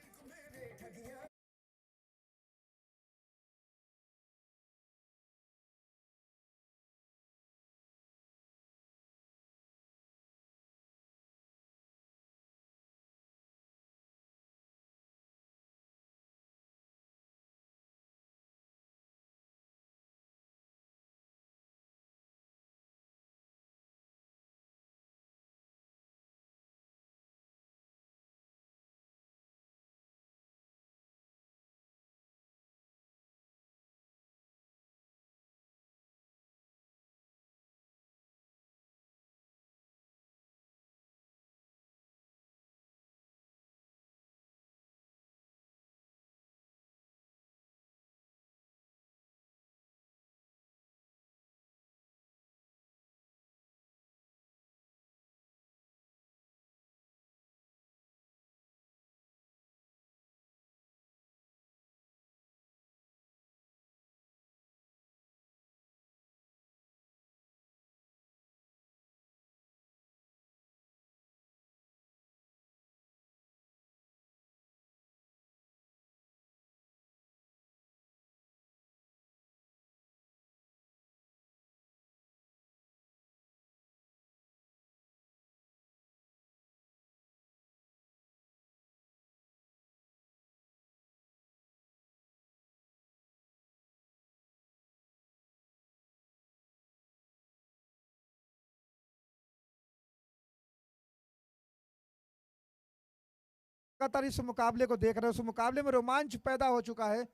लगातार इस मुकाबले को देख रहे हैं, उस मुकाबले में रोमांच पैदा हो चुका है।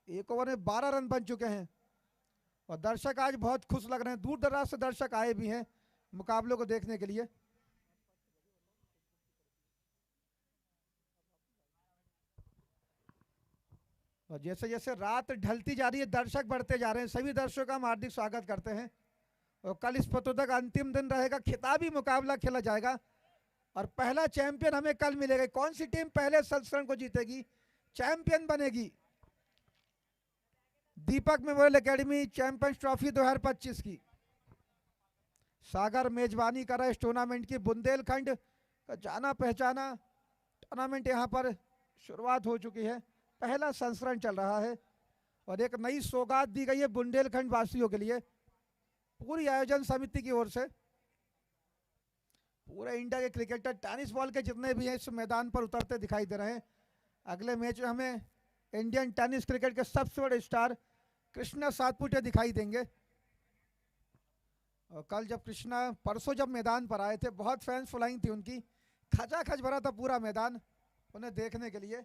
एक ओवर में 12 रन बन चुके हैं और दर्शक आज बहुत खुश लग रहे हैं। दूर दराज से दर्शक आए भी हैं मुकाबलों को देखने के लिए। और जैसे जैसे रात ढलती जा रही है, दर्शक बढ़ते जा रहे हैं। सभी दर्शकों का हम हार्दिक स्वागत करते हैं। और कल इस प्रतियोगिता का अंतिम दिन रहेगा, खिताबी मुकाबला खेला जाएगा और पहला चैंपियन हमें कल मिलेगा। कौन सी टीम पहले संस्करण को जीतेगी, चैंपियन बनेगी, दीपक मेमोरियल एकेडमी चैंपियंस ट्रॉफी 2025 की सागर मेजबानी कर रहा है इस टूर्नामेंट की। बुंदेलखंड का जाना पहचाना टूर्नामेंट यहां पर शुरुआत हो चुकी है, पहला संस्करण चल रहा है और एक नई सौगात दी गई है बुंदेलखंड वासियों के लिए पूरी आयोजन समिति की ओर से। पूरे इंडिया के क्रिकेटर टेनिस बॉल के जितने भी हैं इस मैदान पर उतरते दिखाई दे रहे हैं। अगले मैच में हमें इंडियन टेनिस क्रिकेट के सबसे बड़े स्टार कृष्णा सातपुते दिखाई देंगे। और कल जब कृष्णा परसों जब मैदान पर आए थे बहुत फैंस फॉलोइंग थी उनकी, खचाखच भरा था पूरा मैदान उन्हें देखने के लिए।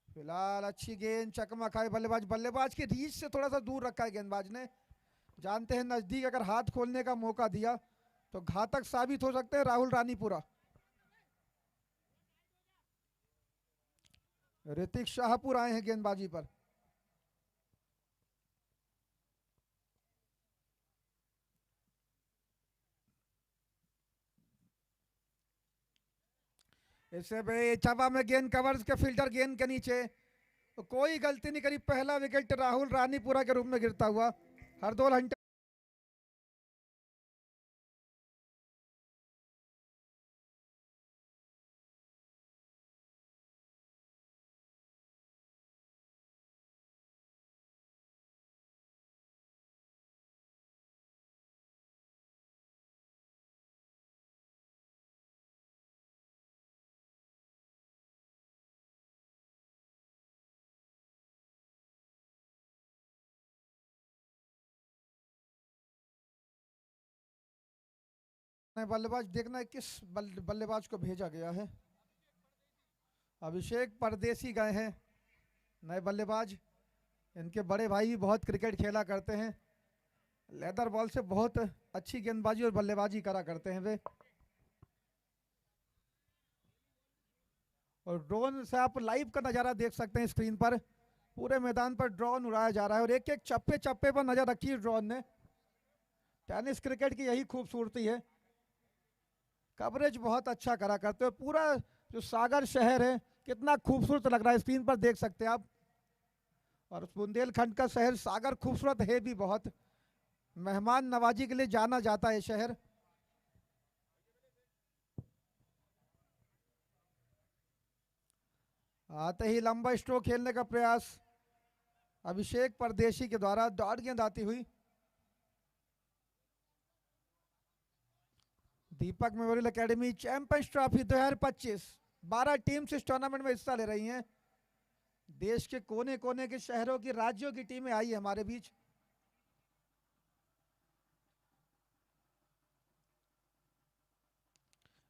फिलहाल अच्छी गेंद चकमा खाए बल्लेबाज, बल्लेबाज की रीच से थोड़ा सा दूर रखा है गेंदबाज ने। जानते हैं नजदीक अगर हाथ खोलने का मौका दिया तो घातक साबित हो सकते हैं राहुल रानीपुरा। ऋतिक शाहपुर आए हैं गेंदबाजी पर। इससे भाई चाबा में गेंद कवर्स के फिल्टर गेंद के नीचे तो कोई गलती नहीं करी। पहला विकेट राहुल रानीपुरा के रूप में गिरता हुआ। हरदोल हंटर बल्लेबाज देखना है किस बल्लेबाज को भेजा गया है। अभिषेक परदेसी गए हैं नए बल्लेबाज। इनके बड़े भाई भी बहुत क्रिकेट खेला करते हैं, लेदर बॉल से बहुत अच्छी गेंदबाजी और बल्लेबाजी करा करते हैं वे। और ड्रोन से आप लाइव का नज़ारा देख सकते हैं स्क्रीन पर। पूरे मैदान पर ड्रोन उड़ाया जा रहा है और एक एक चप्पे चप्पे पर नजर रखी है ड्रोन ने। टेनिस क्रिकेट की यही खूबसूरती है, कवरेज बहुत अच्छा करा करते हो। पूरा जो सागर शहर है कितना खूबसूरत लग रहा है, स्क्रीन पर देख सकते हैं आप। और बुंदेलखंड का शहर सागर खूबसूरत है भी बहुत, मेहमान नवाजी के लिए जाना जाता है शहर। आते ही लंबा स्ट्रोक खेलने का प्रयास अभिषेक परदेशी के द्वारा, डॉट गेंद आती हुई। Deepak memorial academy champions trophy 2025 12 teams इस टूर्नामेंट में हिस्सा ले रही हैं। देश के कोने कोने के शहरों की, राज्यों की टीमें आई है हमारे बीच।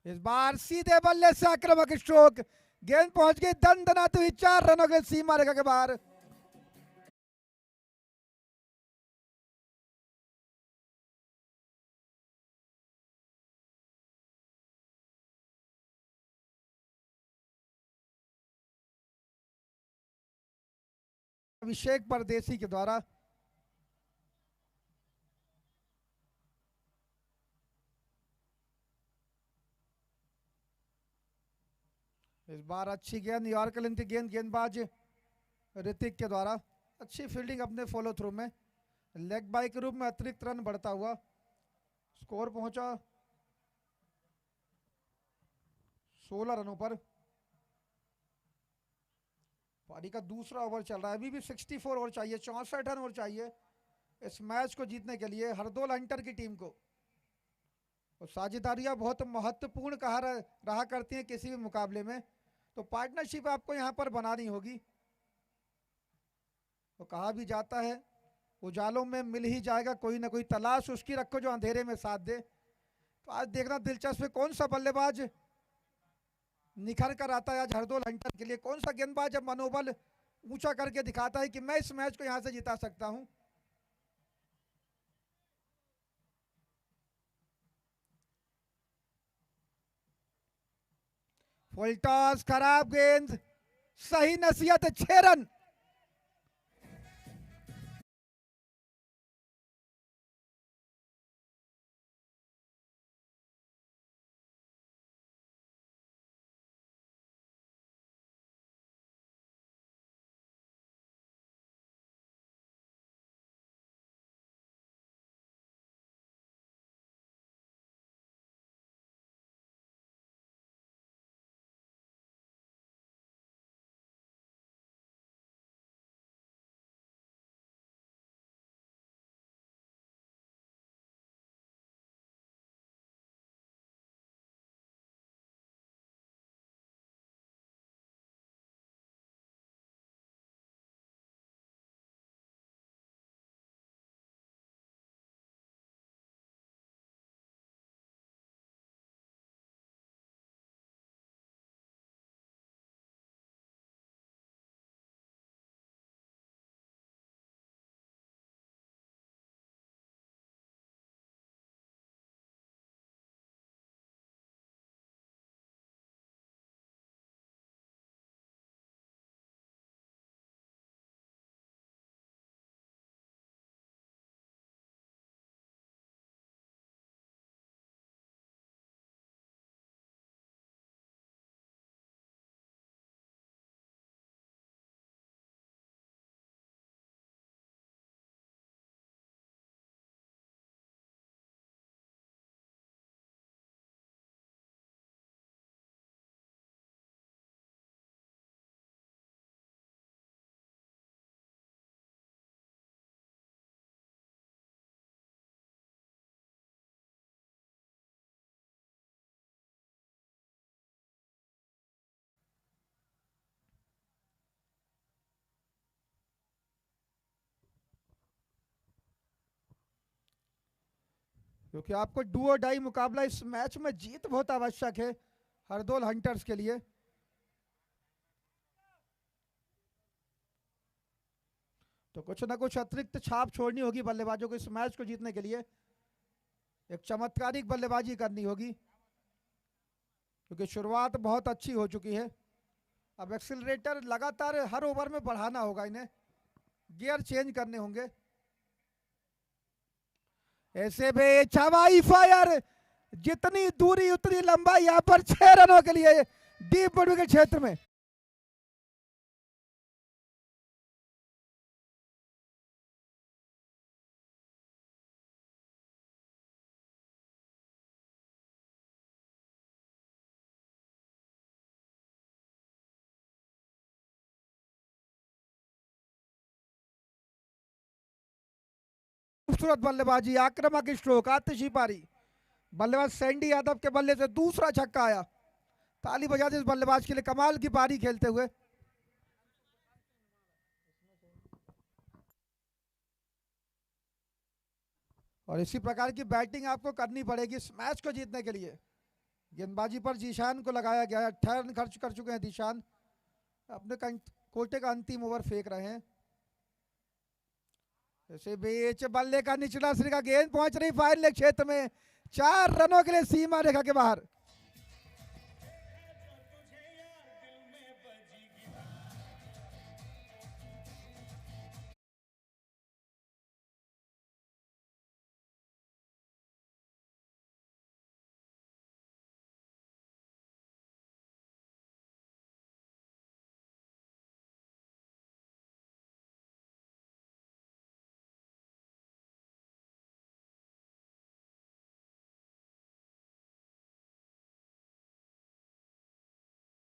इस बार सीधे बल्ले से आक्रामक स्ट्रोक, गेंद पहुंच गई दंदनाती हुई 4 रनों के सीमा रेखा के बाहर। अभिषेक परदेसी के द्वारा। इस बार अच्छी गेंद यॉर्कर लेंथ गेंद, गेंदबाज ऋतिक के द्वारा अच्छी फील्डिंग अपने फॉलो थ्रू में। लेग बाई के रूप में अतिरिक्त रन बढ़ता हुआ, स्कोर पहुंचा 16 रनों पर। पारी का दूसरा ओवर चल रहा है, अभी भी 64 ओवर चाहिए, 64 रन और चाहिए इस मैच को जीतने के लिए हरदोल हंटर की टीम को। और साझेदारियां बहुत महत्वपूर्ण रहा करती हैं किसी भी मुकाबले में, तो पार्टनरशिप आपको यहां पर बनानी होगी। तो कहा भी जाता है उजालों में मिल ही जाएगा कोई ना कोई, तलाश उसकी रखो जो अंधेरे में साथ दे। तो आज देखना दिलचस्प है कौन सा बल्लेबाज निखर कर आता है आज हरदोल हंटर के लिए, कौन सा गेंदबाज अब मनोबल ऊंचा करके दिखाता है कि मैं इस मैच को यहां से जिता सकता हूं। फुल टॉस, खराब गेंद, सही नसीहत, 6 रन। क्योंकि आपको डू और डाई मुकाबला इस मैच में जीत बहुत आवश्यक है हरदोल हंटर्स के लिए। तो कुछ ना कुछ अतिरिक्त छाप छोड़नी होगी बल्लेबाजों को इस मैच को जीतने के लिए। एक चमत्कारिक बल्लेबाजी करनी होगी क्योंकि शुरुआत बहुत अच्छी हो चुकी है। अब एक्सीलरेटर लगातार हर ओवर में बढ़ाना होगा, इन्हें गियर चेंज करने होंगे। ऐसे में छवाई फायर, जितनी दूरी उतनी लंबाई यहां पर 6 रनों के लिए डीप मिड विकेट क्षेत्र में। खूबसूरत बल्लेबाजी, आक्रामक स्ट्रोक, आतिशी पारी। बल्लेबाज सैंडी यादव के बल्ले से दूसरा छक्का आया। ताली बजा दे इस बल्लेबाज के लिए, कमाल की पारी खेलते हुए। और इसी प्रकार की बैटिंग आपको करनी पड़ेगी इस मैच को जीतने के लिए। गेंदबाजी पर जीशान को लगाया गया है। 18 रन खर्च कर चुके हैं जीशान, अपने कोटे का अंतिम ओवर फेंक रहे हैं। इसी बीच बल्ले का निचला सिरे का गेंद पहुंच रही फाइनल लेग क्षेत्र में, 4 रनों के लिए सीमा रेखा के बाहर।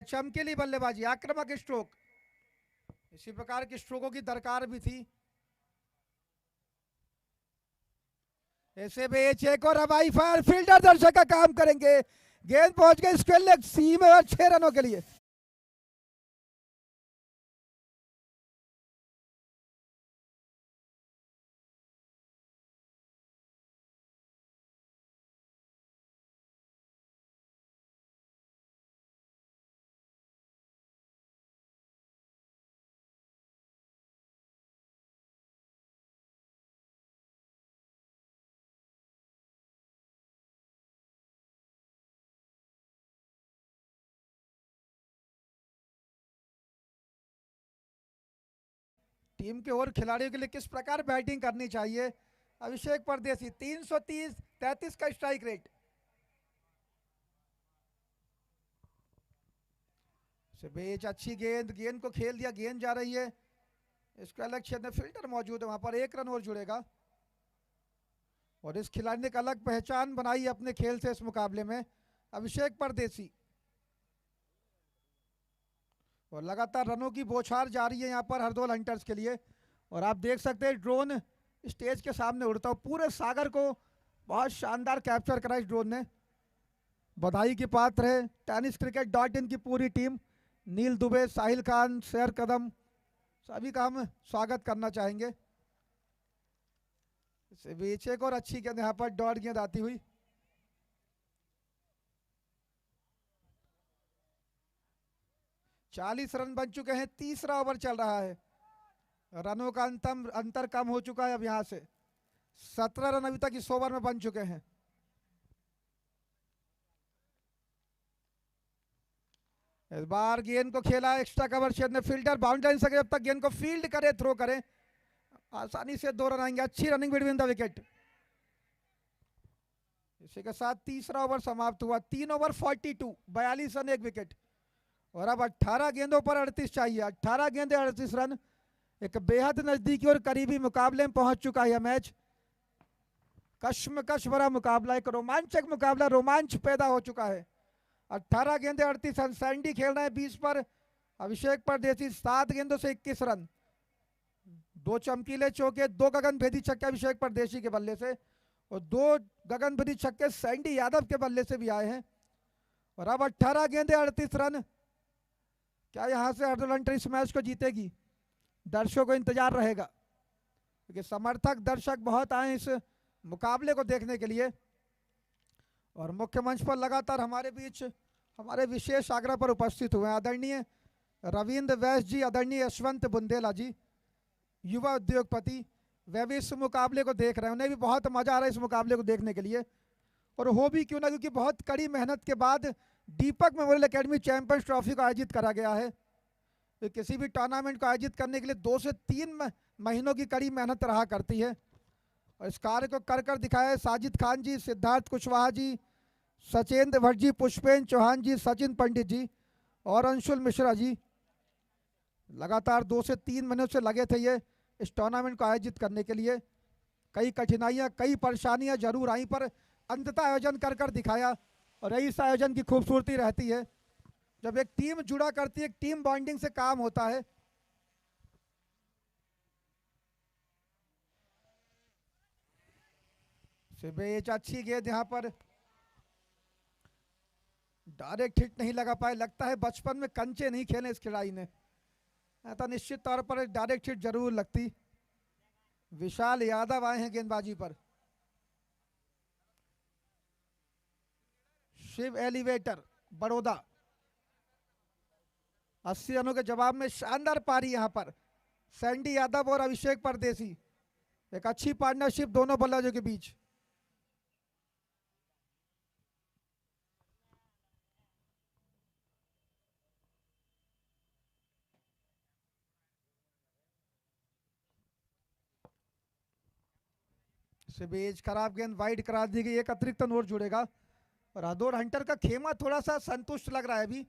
चमकीली बल्लेबाजी, आक्रामक स्ट्रोक, इसी प्रकार की स्ट्रोकों की दरकार भी थी। ऐसे में एक और हवाई फायर, फील्डर दर्शक का काम करेंगे। गेंद पहुंच गई स्क्वायर लेग सीम और 6 रनों के लिए। टीम के और खिलाड़ियों के लिए किस प्रकार बैटिंग करनी चाहिए। अभिषेक परदेसी 330 33 का स्ट्राइक रेट। बीच अच्छी गेंद, गेंद को खेल दिया, गेंद जा रही है इसका अलग क्षेत्र में, फिल्टर मौजूद है वहां पर, 1 रन और जुड़ेगा। और इस खिलाड़ी ने एक अलग पहचान बनाई अपने खेल से इस मुकाबले में, अभिषेक परदेसी। और लगातार रनों की बौछार जारी है यहाँ पर हरदोल हंटर्स के लिए। और आप देख सकते हैं ड्रोन स्टेज के सामने उड़ता हुआ पूरे सागर को बहुत शानदार कैप्चर करा इस ड्रोन ने। बधाई की पात्र है tenniscricket.in की पूरी टीम। नील दुबे, साहिल खान, शेर कदम, सभी का हम स्वागत करना चाहेंगे। इसे बीच एक और अच्छी गेंद यहाँ पर डॉट गेंद आती हुई। चालीस रन बन चुके हैं, तीसरा ओवर चल रहा है। रनों का अंतर कम हो चुका है अब यहाँ से। 17 रन अभी तक इस ओवर में बन चुके हैं। इस बार गेंद को खेला एक्स्ट्रा कवर क्षेत्र में, फील्डर बाउंड्री सके जब तक गेंद को फील्ड करे, थ्रो करे, आसानी से 2 रन आएंगे। अच्छी रनिंग बिटवीन द विकेट। इसी के साथ तीसरा ओवर समाप्त हुआ। 3 ओवर 42, 42 रन 1 विकेट। और अब 18 गेंदों पर 38 चाहिए। 18 गेंदे 38 रन, एक बेहद नजदीकी और करीबी मुकाबले में पहुंच चुका है यह मैच। कश्मकश भरा मुकाबला, एक रोमांचक मुकाबला, रोमांच पैदा हो चुका है। 18 गेंदे 38 रन, सैंडी खेल रहे हैं 20 पर, अभिषेक परदेसी 7 गेंदों से 21 रन। 2 चमकीले चौके, 2 गगनभेदी छक्के अभिषेक परदेसी के बल्ले से, और 2 गगनभेदी छक्के सैंडी यादव के बल्ले से भी आए हैं। और अब 18 गेंदे 38 रन, क्या यहां से हरदोल हंटर इस मैच को जीतेगी? दर्शकों को इंतजार रहेगा क्योंकि समर्थक दर्शक बहुत आए इस मुकाबले को देखने के लिए। और मुख्य मंच पर लगातार हमारे बीच हमारे विशेष आग्रह पर उपस्थित हुए आदरणीय रविंद्र वैस जी, आदरणीय यशवंत बुंदेला जी, युवा उद्योगपति, वे भी इस मुकाबले को देख रहे हैं। उन्हें भी बहुत मजा आ रहा है इस मुकाबले को देखने के लिए, और हो भी क्यों ना, क्योंकि बहुत कड़ी मेहनत के बाद दीपक मेमोरियल एकेडमी चैंपियंस ट्रॉफी को आयोजित करा गया है। तो किसी भी टूर्नामेंट को आयोजित करने के लिए 2 से 3 महीनों की कड़ी मेहनत रहा करती है, और इस कार्य को कर कर दिखाया है साजिद खान जी, सिद्धार्थ कुशवाहा जी, सचेंद्र भट्ट जी, पुष्पेंद्र चौहान जी, सचिन पंडित जी और अंशुल मिश्रा जी। लगातार 2 से 3 महीनों से लगे थे ये इस टूर्नामेंट को आयोजित करने के लिए। कई कठिनाइयां, कई परेशानियां जरूर आई, पर अंततः आयोजन कर कर दिखाया। और यही इस आयोजन की खूबसूरती रहती है, जब एक टीम जुड़ा करती है, एक टीम बॉन्डिंग से काम होता है। सिबेज अच्छी गेंद, यहाँ पर डायरेक्ट हिट नहीं लगा पाए। लगता है बचपन में कंचे नहीं खेले इस खिलाड़ी ने, तो निश्चित तौर पर डायरेक्ट हिट जरूर लगती। विशाल यादव आए हैं गेंदबाजी पर। शिव एलिवेटर बड़ौदा 80 रनों के जवाब में शानदार पारी यहां पर सैंडी यादव और अभिषेक परदेसी। एक अच्छी पार्टनरशिप दोनों बल्लेबाजों के बीच। सिबेज खराब गेंद, वाइड करा दी गई, एक अतिरिक्त नोट जुड़ेगा। और अदोर हंटर का खेमा थोड़ा सा संतुष्ट लग रहा है अभी,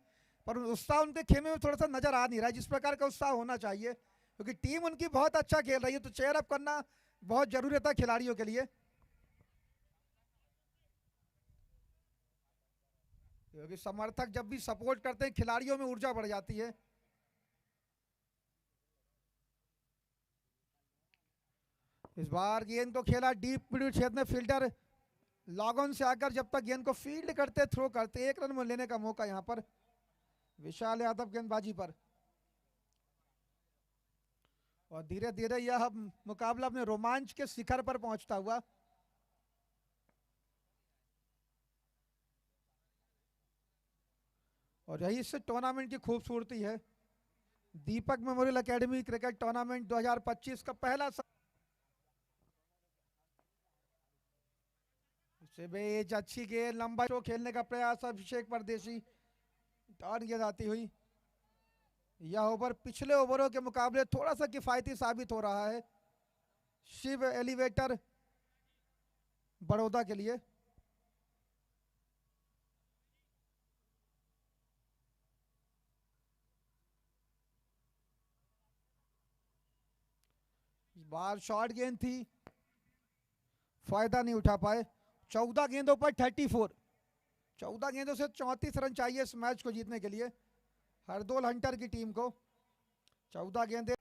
पर उत्साह उनके खेमे में थोड़ा सा नजर आ नहीं रहा है जिस प्रकार का उत्साह होना चाहिए, क्योंकि टीम उनकी बहुत अच्छा खेल रही है। तो चेयर अप करना बहुत जरूरी था खिलाड़ियों के लिए, क्योंकि समर्थक जब भी सपोर्ट करते हैं खिलाड़ियों में ऊर्जा बढ़ जाती है। इस बार गेंद को खेला डीप मिड क्षेत्र में, फील्डर लॉग ऑन से आकर जब तक गेंद को फील्ड करते, थ्रो करते, 1 रन में लेने का मौका यहां पर विशाल यादव गेंदबाजी पर। और धीरे धीरे यह मुकाबला अपने रोमांच के शिखर पर पहुंचता हुआ। और यही इस टूर्नामेंट की खूबसूरती है। दीपक मेमोरियल एकेडमी क्रिकेट टूर्नामेंट 2025 का पहला सिबेज अच्छी गेंद, लंबा शो खेलने का प्रयास अभिषेक परदेसी, टर्न गेंद आती हुई। यह ओवर पिछले ओवरों के मुकाबले थोड़ा सा किफायती साबित हो रहा है शिव एलिवेटर बड़ौदा के लिए। इस बार शॉर्ट गेंद थी, फायदा नहीं उठा पाए। 14 गेंदों पर 34, 14 गेंदों से 34 रन चाहिए इस मैच को जीतने के लिए हरदोल हंटर की टीम को। 14 गेंदे।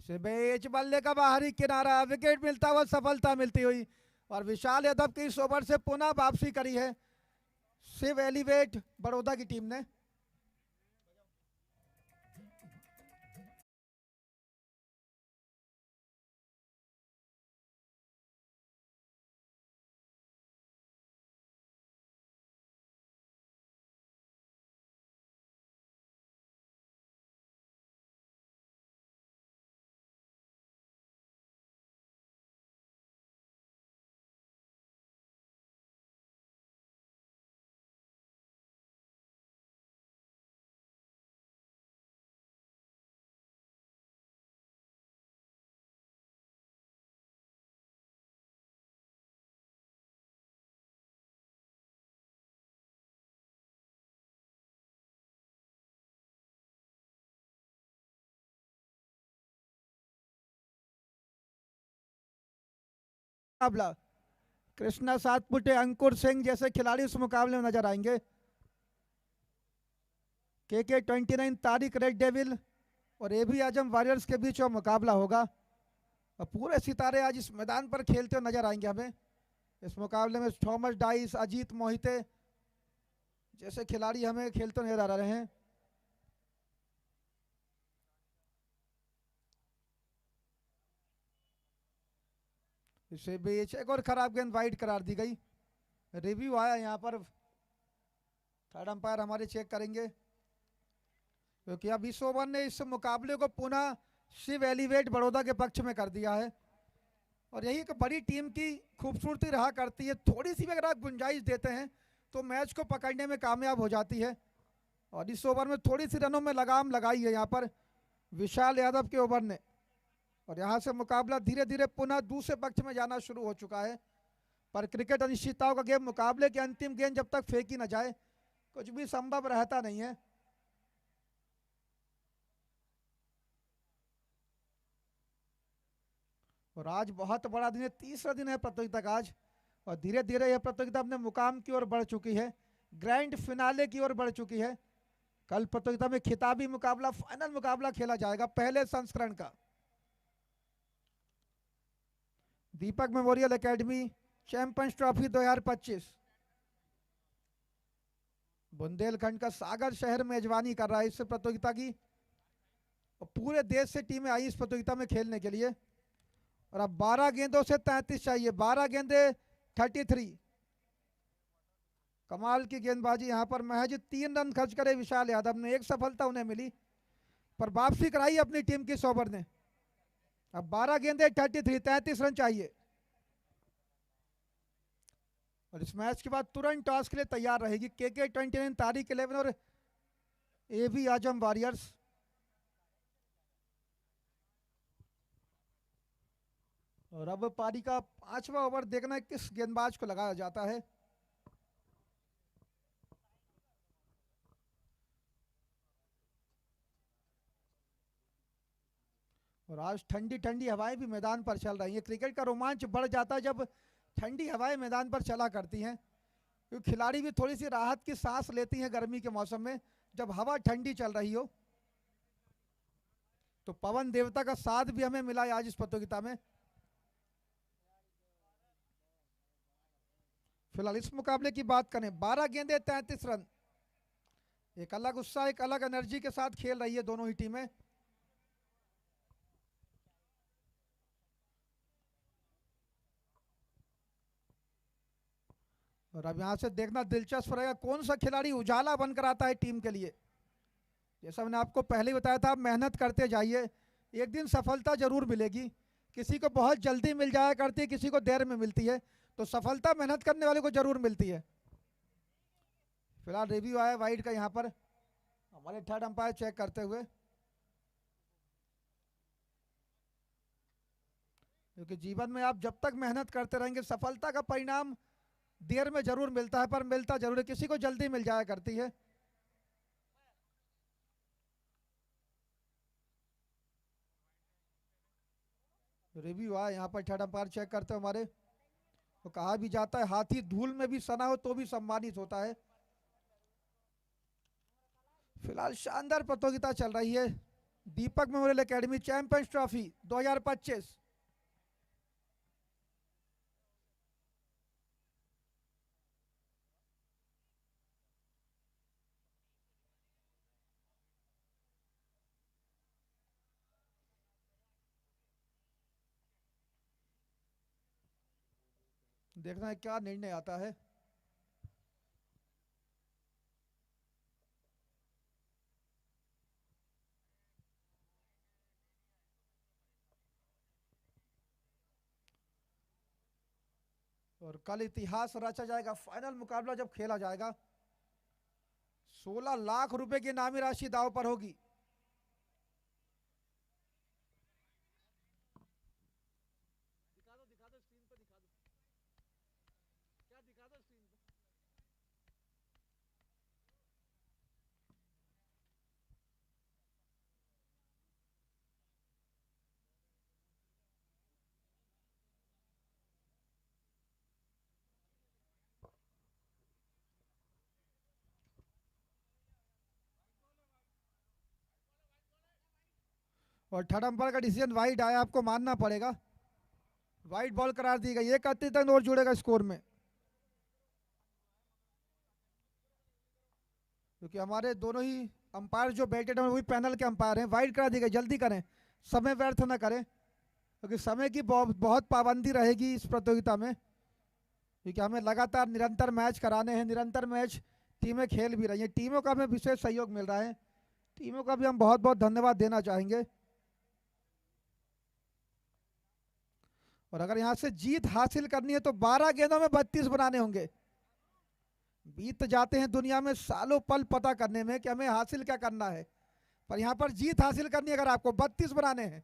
सिबेज बल्ले का बाहरी किनारा, विकेट मिलता हुआ, सफलता मिलती हुई। और विशाल यादव की इस ओवर से पुनः वापसी करी है शिव एलिवेट बड़ौदा की टीम ने। मुकाबला कृष्णा सातपुटे, अंकुर सिंह जैसे खिलाड़ी उस मुकाबले में नजर आएंगे। के 29 तारिक रेड डेविल और एबी आजम वॉरियर्स के बीच वो मुकाबला होगा। और पूरे सितारे आज इस मैदान पर खेलते हुए नजर आएंगे हमें। इस मुकाबले में थॉमस डाइस, अजीत मोहिते, जैसे खिलाड़ी हमें खेलते नजर आ रहे हैं। इसे बीच एक और खराब गेंद वाइड करार दी गई। रिव्यू आया यहाँ पर, थर्ड अंपायर हमारे चेक करेंगे, क्योंकि अब इस ओवर ने इस मुकाबले को पुनः शिव एलिवेट बड़ौदा के पक्ष में कर दिया है। और यही एक बड़ी टीम की खूबसूरती रहा करती है, थोड़ी सी भी अगर आप गुंजाइश देते हैं तो मैच को पकड़ने में कामयाब हो जाती है। और इस ओवर में थोड़ी सी रनों में लगाम लगाई है यहाँ पर विशाल यादव के ओवर ने। और यहाँ से मुकाबला धीरे धीरे पुनः दूसरे पक्ष में जाना शुरू हो चुका है। पर क्रिकेट अनिश्चितताओं का गेम, मुकाबले की अंतिम गेंद जब तक फेंकी न जाए कुछ भी संभव रहता नहीं है। और आज बहुत बड़ा दिन है, तीसरा दिन है प्रतियोगिता का आज, और धीरे धीरे यह प्रतियोगिता अपने मुकाम की ओर बढ़ चुकी है, ग्रैंड फिनाले की ओर बढ़ चुकी है। कल प्रतियोगिता में खिताबी मुकाबला, फाइनल मुकाबला खेला जाएगा पहले संस्करण का। Deepak memorial academy champions trophy 2025, Bundelkhand का सागर शहर मेजबानी कर रहा है इस प्रतियोगिता की, और पूरे देश से टीमें आई इस प्रतियोगिता में खेलने के लिए। और अब 12 गेंदों से 33 चाहिए, 12 गेंदे 33। कमाल की गेंदबाजी यहाँ पर, महज 3 रन खर्च करे विशाल यादव ने, एक सफलता उन्हें मिली, पर वापसी कराई अपनी टीम की सोबर ने। अब 12 गेंदे 33 रन चाहिए। और इस मैच के बाद तुरंत टॉस के लिए तैयार रहेगी KK-29 तारिक 11 और AB आजम वॉरियर्स। और अब पारी का 5वां ओवर देखना है किस गेंदबाज को लगाया जाता है। और आज ठंडी ठंडी हवाएं भी मैदान पर चल रही हैं। क्रिकेट का रोमांच बढ़ जाता है जब ठंडी हवाएं मैदान पर चला करती हैं, क्योंकि खिलाड़ी भी थोड़ी सी राहत की सांस लेती हैं गर्मी के मौसम में जब हवा ठंडी चल रही हो। तो पवन देवता का साथ भी हमें मिला है आज इस प्रतियोगिता में। फिलहाल इस मुकाबले की बात करें, 12 गेंदे 33 रन, एक अलग उत्साह, एक अलग एनर्जी के साथ खेल रही है दोनों ही टीमें। और अब यहां से देखना दिलचस्प रहेगा कौन सा खिलाड़ी उजाला बनकर आता है टीम के लिए। जैसा मैंने आपको पहले ही बताया था, आप मेहनत करते जाइए, एक दिन सफलता जरूर मिलेगी। किसी को बहुत जल्दी मिल जाया करती है, किसी को देर में मिलती है, तो सफलता मेहनत करने वाले को जरूर मिलती है। फिलहाल रिव्यू आया वाइड का यहाँ पर, हमारे थर्ड अंपायर चेक करते हुए, क्योंकि जीवन में आप जब तक मेहनत करते रहेंगे सफलता का परिणाम देर में जरूर मिलता है, पर मिलता जरूर है, किसी को जल्दी मिल जाया करती है। रिव्यू आया यहाँ पर, थर्ड अंपायर चेक करते हमारे, तो कहा भी जाता है हाथी धूल में भी सना हो तो भी सम्मानित होता है। फिलहाल शानदार प्रतियोगिता चल रही है, दीपक मेमोरियल एकेडमी चैंपियंस ट्रॉफी 2025। देखना है क्या निर्णय आता है। और कल इतिहास रचा जाएगा, फाइनल मुकाबला जब खेला जाएगा 16 लाख रुपए की इनामी राशि दांव पर होगी। दिखा दो स्क्रीन पे, दिखा दो क्या, दिखा दो स्क्रीन पे। और थर्ड अंपायर का डिसीजन वाइड आया, आपको मानना पड़ेगा, वाइड बॉल करार दी गई, 31 रन और जुड़ेगा स्कोर में। क्योंकि हमारे दोनों ही अंपायर जो बैठे हैं वही पैनल के अंपायर हैं। वाइड करा दी गई, जल्दी करें, समय व्यर्थ ना करें, क्योंकि समय की बहुत पाबंदी रहेगी इस प्रतियोगिता में, क्योंकि हमें लगातार निरंतर मैच कराने हैं, निरंतर मैच टीमें खेल भी रही हैं। टीमों का हमें विशेष सहयोग मिल रहा है, टीमों का भी हम बहुत बहुत धन्यवाद देना चाहेंगे। और अगर यहाँ से जीत हासिल करनी है तो 12 गेंदों में 32 बनाने होंगे। बीत जाते हैं दुनिया में सालों पल पता करने में कि हमें हासिल क्या करना है, पर यहाँ पर जीत हासिल करनी है अगर आपको 32 बनाने हैं।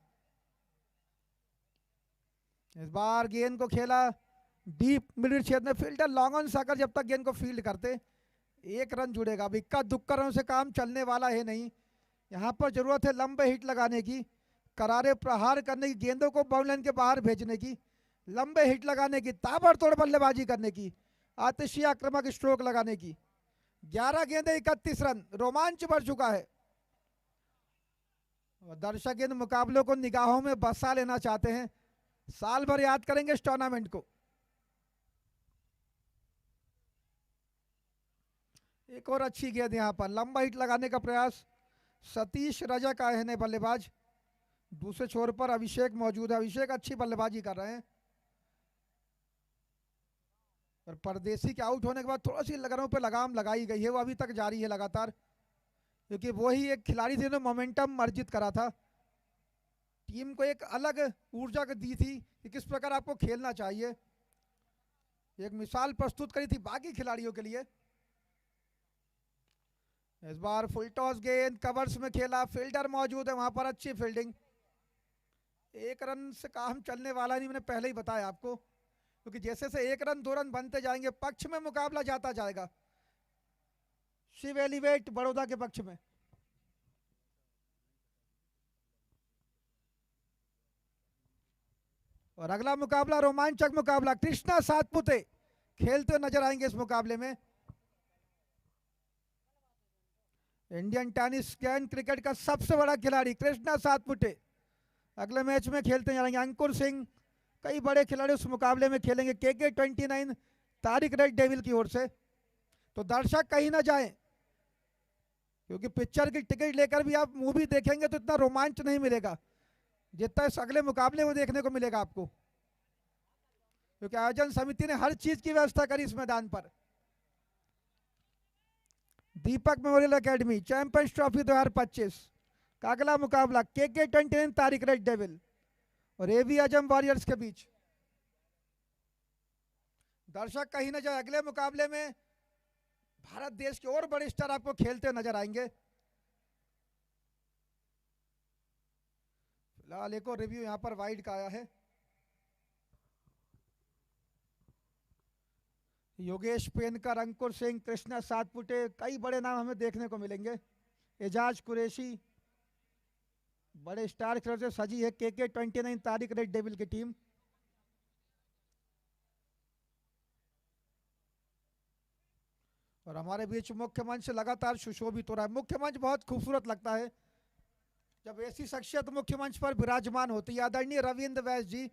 इस बार गेंद को खेला डीप मिडिल क्षेत्र में, फील्डर लॉन्ग ऑन साकर जब तक गेंद को फील्ड करते 1 रन जुड़ेगा। अब इक्का दुक्का रनों से काम चलने वाला है नहीं, यहाँ पर जरूरत है लंबे हिट लगाने की, करारे प्रहार करने की, गेंदों को बाउंड्री लाइन के बाहर भेजने की, लंबे हिट लगाने की, ताबड़तोड़ बल्लेबाजी करने की, आतिशी आक्रामक स्ट्रोक लगाने की। 11 गेंदे 31 रन, रोमांच बढ़ चुका है। और दर्शक इन मुकाबलों को निगाहों में बसा लेना चाहते हैं, साल भर याद करेंगे इस टूर्नामेंट को। एक और अच्छी गेंद यहां पर, लंबा हिट लगाने का प्रयास, सतीश रजक आए हैं बल्लेबाज। दूसरे छोर पर अभिषेक मौजूद है, अभिषेक अच्छी बल्लेबाजी कर रहे हैं। और परदेसी के आउट होने के बाद थोड़ा सी रनों पे लगाम लगाई गई है, वो अभी तक जारी है लगातार, क्योंकि वो ही एक खिलाड़ी थे जो मोमेंटम अर्जित करा था, टीम को एक अलग ऊर्जा दी थी कि किस प्रकार आपको खेलना चाहिए, एक मिसाल प्रस्तुत करी थी बाकी खिलाड़ियों के लिए। इस बार फुल टॉस गेंद कवर्स में खेला, फील्डर मौजूद है वहां पर, अच्छी फील्डिंग। 1 रन से काम चलने वाला नहीं, मैंने पहले ही बताया आपको, क्योंकि जैसे से 1 रन 2 रन बनते जाएंगे पक्ष में मुकाबला जाता जाएगा। शिव एलिवेट बड़ौदा के पक्ष में। और अगला मुकाबला रोमांचक मुकाबला, कृष्णा सातपुते खेलते नजर आएंगे इस मुकाबले में। इंडियन टेनिस कैन क्रिकेट का सबसे बड़ा खिलाड़ी कृष्णा सातपुते अगले मैच में खेलते जाएंगे। अंकुर सिंह, कई बड़े खिलाड़ी उस मुकाबले में खेलेंगे KK29 तारिक रेड डेविल की ओर से। तो दर्शक कहीं ना जाएं, क्योंकि पिक्चर की टिकट लेकर भी आप मूवी देखेंगे तो इतना रोमांच नहीं मिलेगा जितना इस अगले मुकाबले में देखने को मिलेगा आपको, क्योंकि आयोजन समिति ने हर चीज की व्यवस्था करी इस मैदान पर। दीपक मेमोरियल एकेडमी चैंपियंस ट्रॉफी 2025 का अगला मुकाबला KK29 तारिक रेड डेविल और AV आजम वॉरियर्स के बीच। दर्शक कहीं न जाए, अगले मुकाबले में भारत देश के और बड़े स्टार आपको खेलते नजर आएंगे। फिलहाल एक और रिव्यू यहां पर वाइड का आया है। योगेश पेनकर, अंकुर सिंह, कृष्णा सातपुते, कई बड़े नाम हमें देखने को मिलेंगे। एजाज कुरैशी, बड़े स्टार खिलाड़ियों से सजी है KK29 तारिक रेड डेविल की टीम। और हमारे बीच मुख्य मंच लगातार सुशोभित हो रहा है। मुख्य मंच बहुत खूबसूरत लगता है जब ऐसी शख्सियत मुख्य मंच पर विराजमान होती है। आदरणीय रविंद्र वैस जी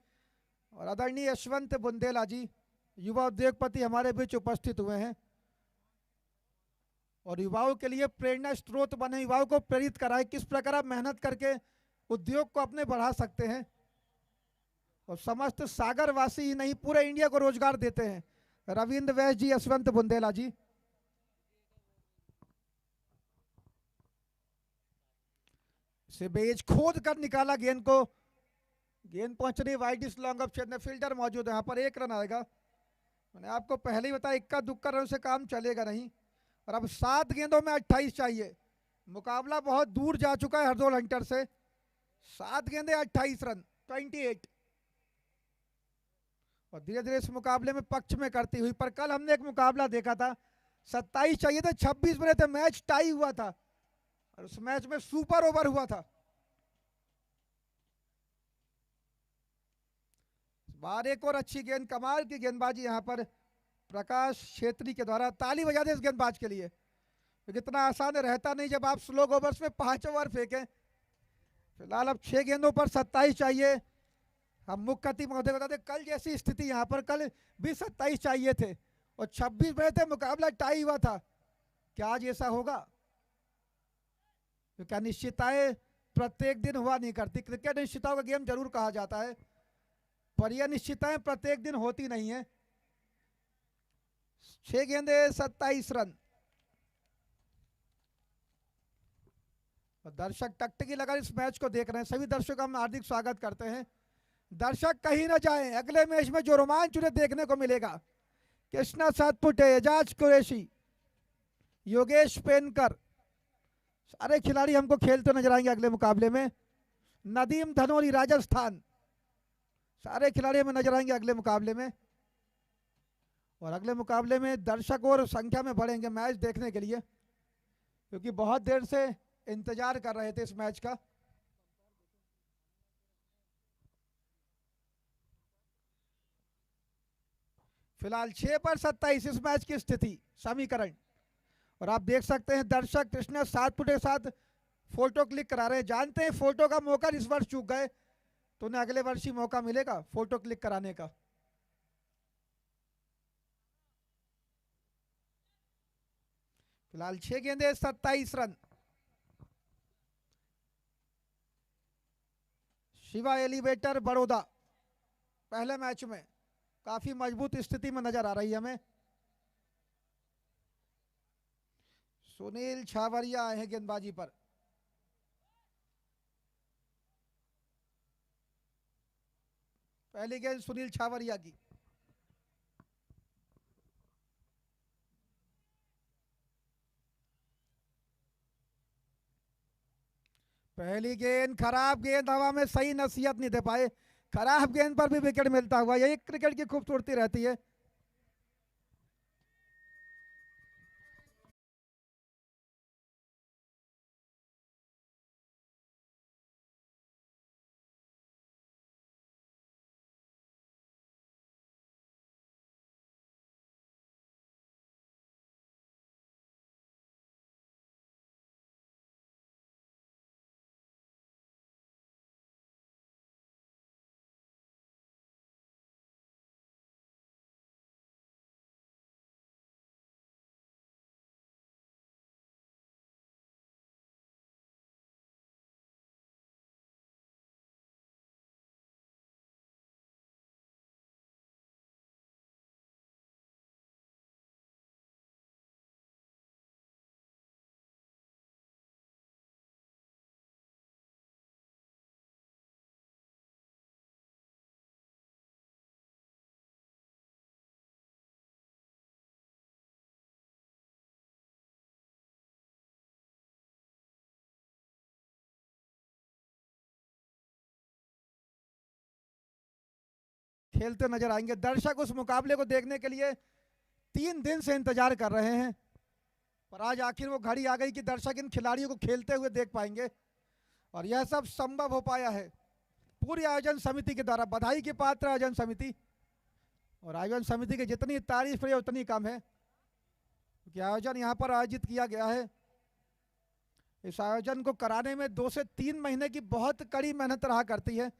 और आदरणीय यशवंत बुंदेला जी, युवा उद्योगपति हमारे बीच उपस्थित हुए हैं और युवाओं के लिए प्रेरणा स्रोत बने, युवाओं को प्रेरित कराए किस प्रकार आप मेहनत करके उद्योग को अपने बढ़ा सकते हैं और समस्त सागरवासी ही नहीं पूरे इंडिया को रोजगार देते हैं। रविंद्र वैस जी, यशवंत बुंदेला जी, से बेज खोद कर निकाला गेंद को, गेंद पहुंच रही वाइड इस लॉन्ग ऑफ क्षेत्र में, फील्डर मौजूद है यहाँ पर, 1 रन आएगा। मैंने आपको पहले ही बताया इक्का दुक्का रन से काम चलेगा नहीं। और अब 7 गेंदों में 28 चाहिए, मुकाबला बहुत दूर जा चुका है हरदोल हंटर से। 7 गेंदे 28 रन 28, और धीरे धीरे इस मुकाबले में पक्ष में करती हुई। पर कल हमने एक मुकाबला देखा था, 27 चाहिए थे, 26 बने थे, मैच टाई हुआ था और उस मैच में सुपर ओवर हुआ था। बार एक और अच्छी गेंद, कमाल की गेंदबाजी यहां पर प्रकाश छेत्री के द्वारा। ताली बजा दे इस गेंदबाज के लिए, क्योंकि इतना आसान रहता नहीं जब आप स्लो ओवर्स में 5 ओवर फेंकें। फिलहाल अब 6 गेंदों पर 27 चाहिए। हम मुख्य अतिथि महोदय को बताते, कल जैसी स्थिति यहाँ पर, कल भी 27 चाहिए थे और 26 बने थे, मुकाबला टाई हुआ था। क्या आज ऐसा होगा? क्योंकि अनिश्चितताएं प्रत्येक दिन हुआ नहीं करती। क्रिकेट अनिश्चितताओं का गेम जरूर कहा जाता है, पर यह अनिश्चितताएं प्रत्येक दिन होती नहीं है। 6 गेंदे 27 रन। दर्शक टकटकी लगा इस मैच को देख रहे हैं। सभी दर्शकों का हम हार्दिक स्वागत करते हैं। दर्शक कहीं ना जाएं, अगले मैच में जो रोमांच उन्हें देखने को मिलेगा, कृष्णा सातपुटे, एजाज कुरैशी, योगेश पेनकर, सारे खिलाड़ी हमको खेलते नजर आएंगे अगले मुकाबले में। नदीम धनोरी, राजस्थान, सारे खिलाड़ी हमें नजर आएंगे अगले मुकाबले में। और अगले मुकाबले में दर्शक और संख्या में बढ़ेंगे मैच देखने के लिए, क्योंकि बहुत देर से इंतजार कर रहे थे इस मैच का। फिलहाल 6 पर 27 इस मैच की स्थिति समीकरण। और आप देख सकते हैं दर्शक कृष्णा सातपुटे के साथ फोटो क्लिक करा रहे हैं। जानते हैं फोटो का मौका इस वर्ष चूक गए तो उन्हें अगले वर्ष ही मौका मिलेगा फोटो क्लिक कराने का। फिलहाल 6 गेंदे 27 रन। शिवा एलिवेटर बड़ौदा पहले मैच में काफी मजबूत स्थिति में नजर आ रही है हमें। सुनील छावरिया आए हैं गेंदबाजी पर। पहली गेंद सुनील छावरिया की। पहली गेंद खराब गेंद, हवा में सही नसीहत नहीं दे पाए। खराब गेंद पर भी विकेट मिलता हुआ, यही क्रिकेट की खूबसूरती रहती है। खेलते नजर आएंगे। दर्शक उस मुकाबले को देखने के लिए 3 दिन से इंतजार कर रहे हैं, पर आज आखिर वो घड़ी आ गई कि दर्शक इन खिलाड़ियों को खेलते हुए देख पाएंगे। और यह सब संभव हो पाया है पूरी आयोजन समिति के द्वारा। बधाई की पात्र आयोजन समिति। और आयोजन समिति की जितनी तारीफ है उतनी कम है, क्योंकि आयोजन यहाँ पर आयोजित किया गया है। इस आयोजन को कराने में 2 से 3 महीने की बहुत कड़ी मेहनत रहा करती है।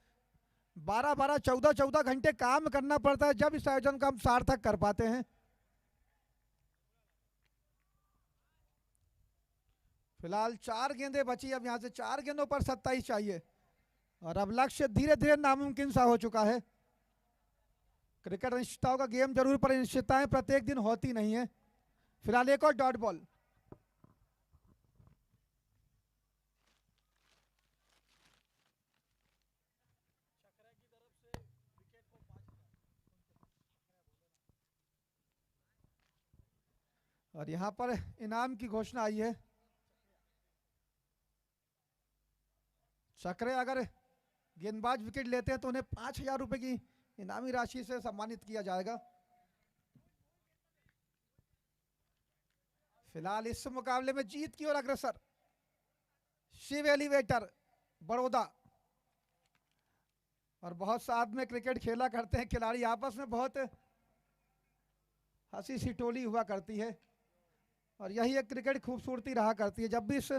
12-12, 14-14 घंटे काम करना पड़ता है, जब इस आयोजन को हम सार्थक कर पाते हैं। फिलहाल 4 गेंदें बची, अब यहां से 4 गेंदों पर 27 चाहिए। और अब लक्ष्य धीरे धीरे नामुमकिन सा हो चुका है। क्रिकेट अनिश्चितताओं का गेम जरूर, पर अनिश्चितताएं प्रत्येक दिन होती नहीं है। फिलहाल एक और डॉट बॉल। और यहां पर इनाम की घोषणा आई है। चक्रे अगर गेंदबाज विकेट लेते हैं तो उन्हें 5,000 रुपए की इनामी राशि से सम्मानित किया जाएगा। फिलहाल इस मुकाबले में जीत की ओर अग्रसर शिव एलिवेटर बड़ौदा। और बहुत साथ में क्रिकेट खेला करते हैं खिलाड़ी, आपस में बहुत हंसी सी टोली हुआ करती है। और यही एक क्रिकेट खूबसूरती रहा करती है, जब भी इस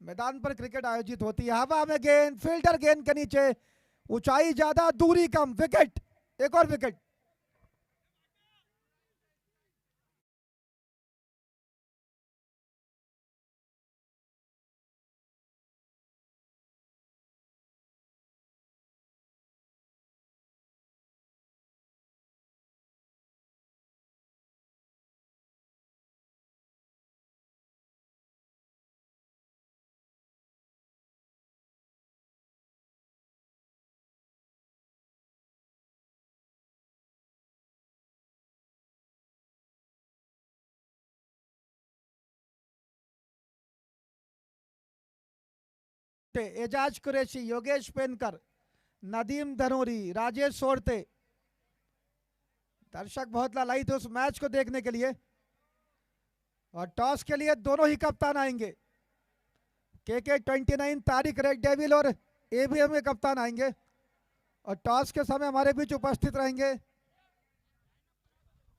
मैदान पर क्रिकेट आयोजित होती है। हवा में गेंद, फील्डर गेंद के नीचे, ऊंचाई ज्यादा दूरी कम, विकेट, एक और विकेट। एजाज कुरैशी, योगेश पेनकर, नदीम धनोरी, राजेश सोरते। दर्शक बहुत लालायित थे उस मैच को देखने के लिए। और टॉस के लिए दोनों ही कप्तान आएंगे। KK-29 तारिक रेड डेविल और ABM के कप्तान आएंगे और टॉस के समय हमारे बीच उपस्थित रहेंगे।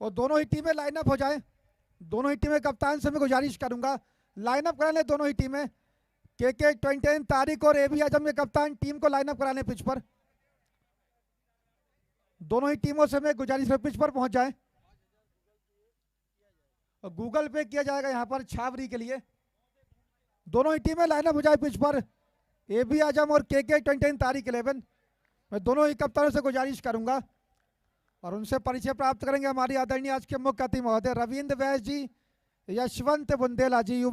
और दोनों ही टीमें लाइनअप हो जाएं। दोनों ही टीमें कप्तान से मैं गुजारिश करूंगा लाइनअप करा लें। दोनों ही टीमें KK-29 तारिक और AB आजम के कप्तान टीम को लाइनअप करा लें पिच पर। दोनों ही टीमों से मैं गुजारिश है पिच पर पहुंच जाएं। और गूगल पे किया जाएगा यहां पर छावरी के लिए। दोनों ही टीमें लाइनअप हो जाए पिच पर। AB आजम और KK-29 तारिक 11। मैं दोनों ही कप्तानों से गुजारिश करूंगा और उनसे परिचय प्राप्त करेंगे। हमारी आदरणीय आज के मुख्य अतिथि महोदय रविंद्र वैस जी, यशवंत बुंदेला जी, युवा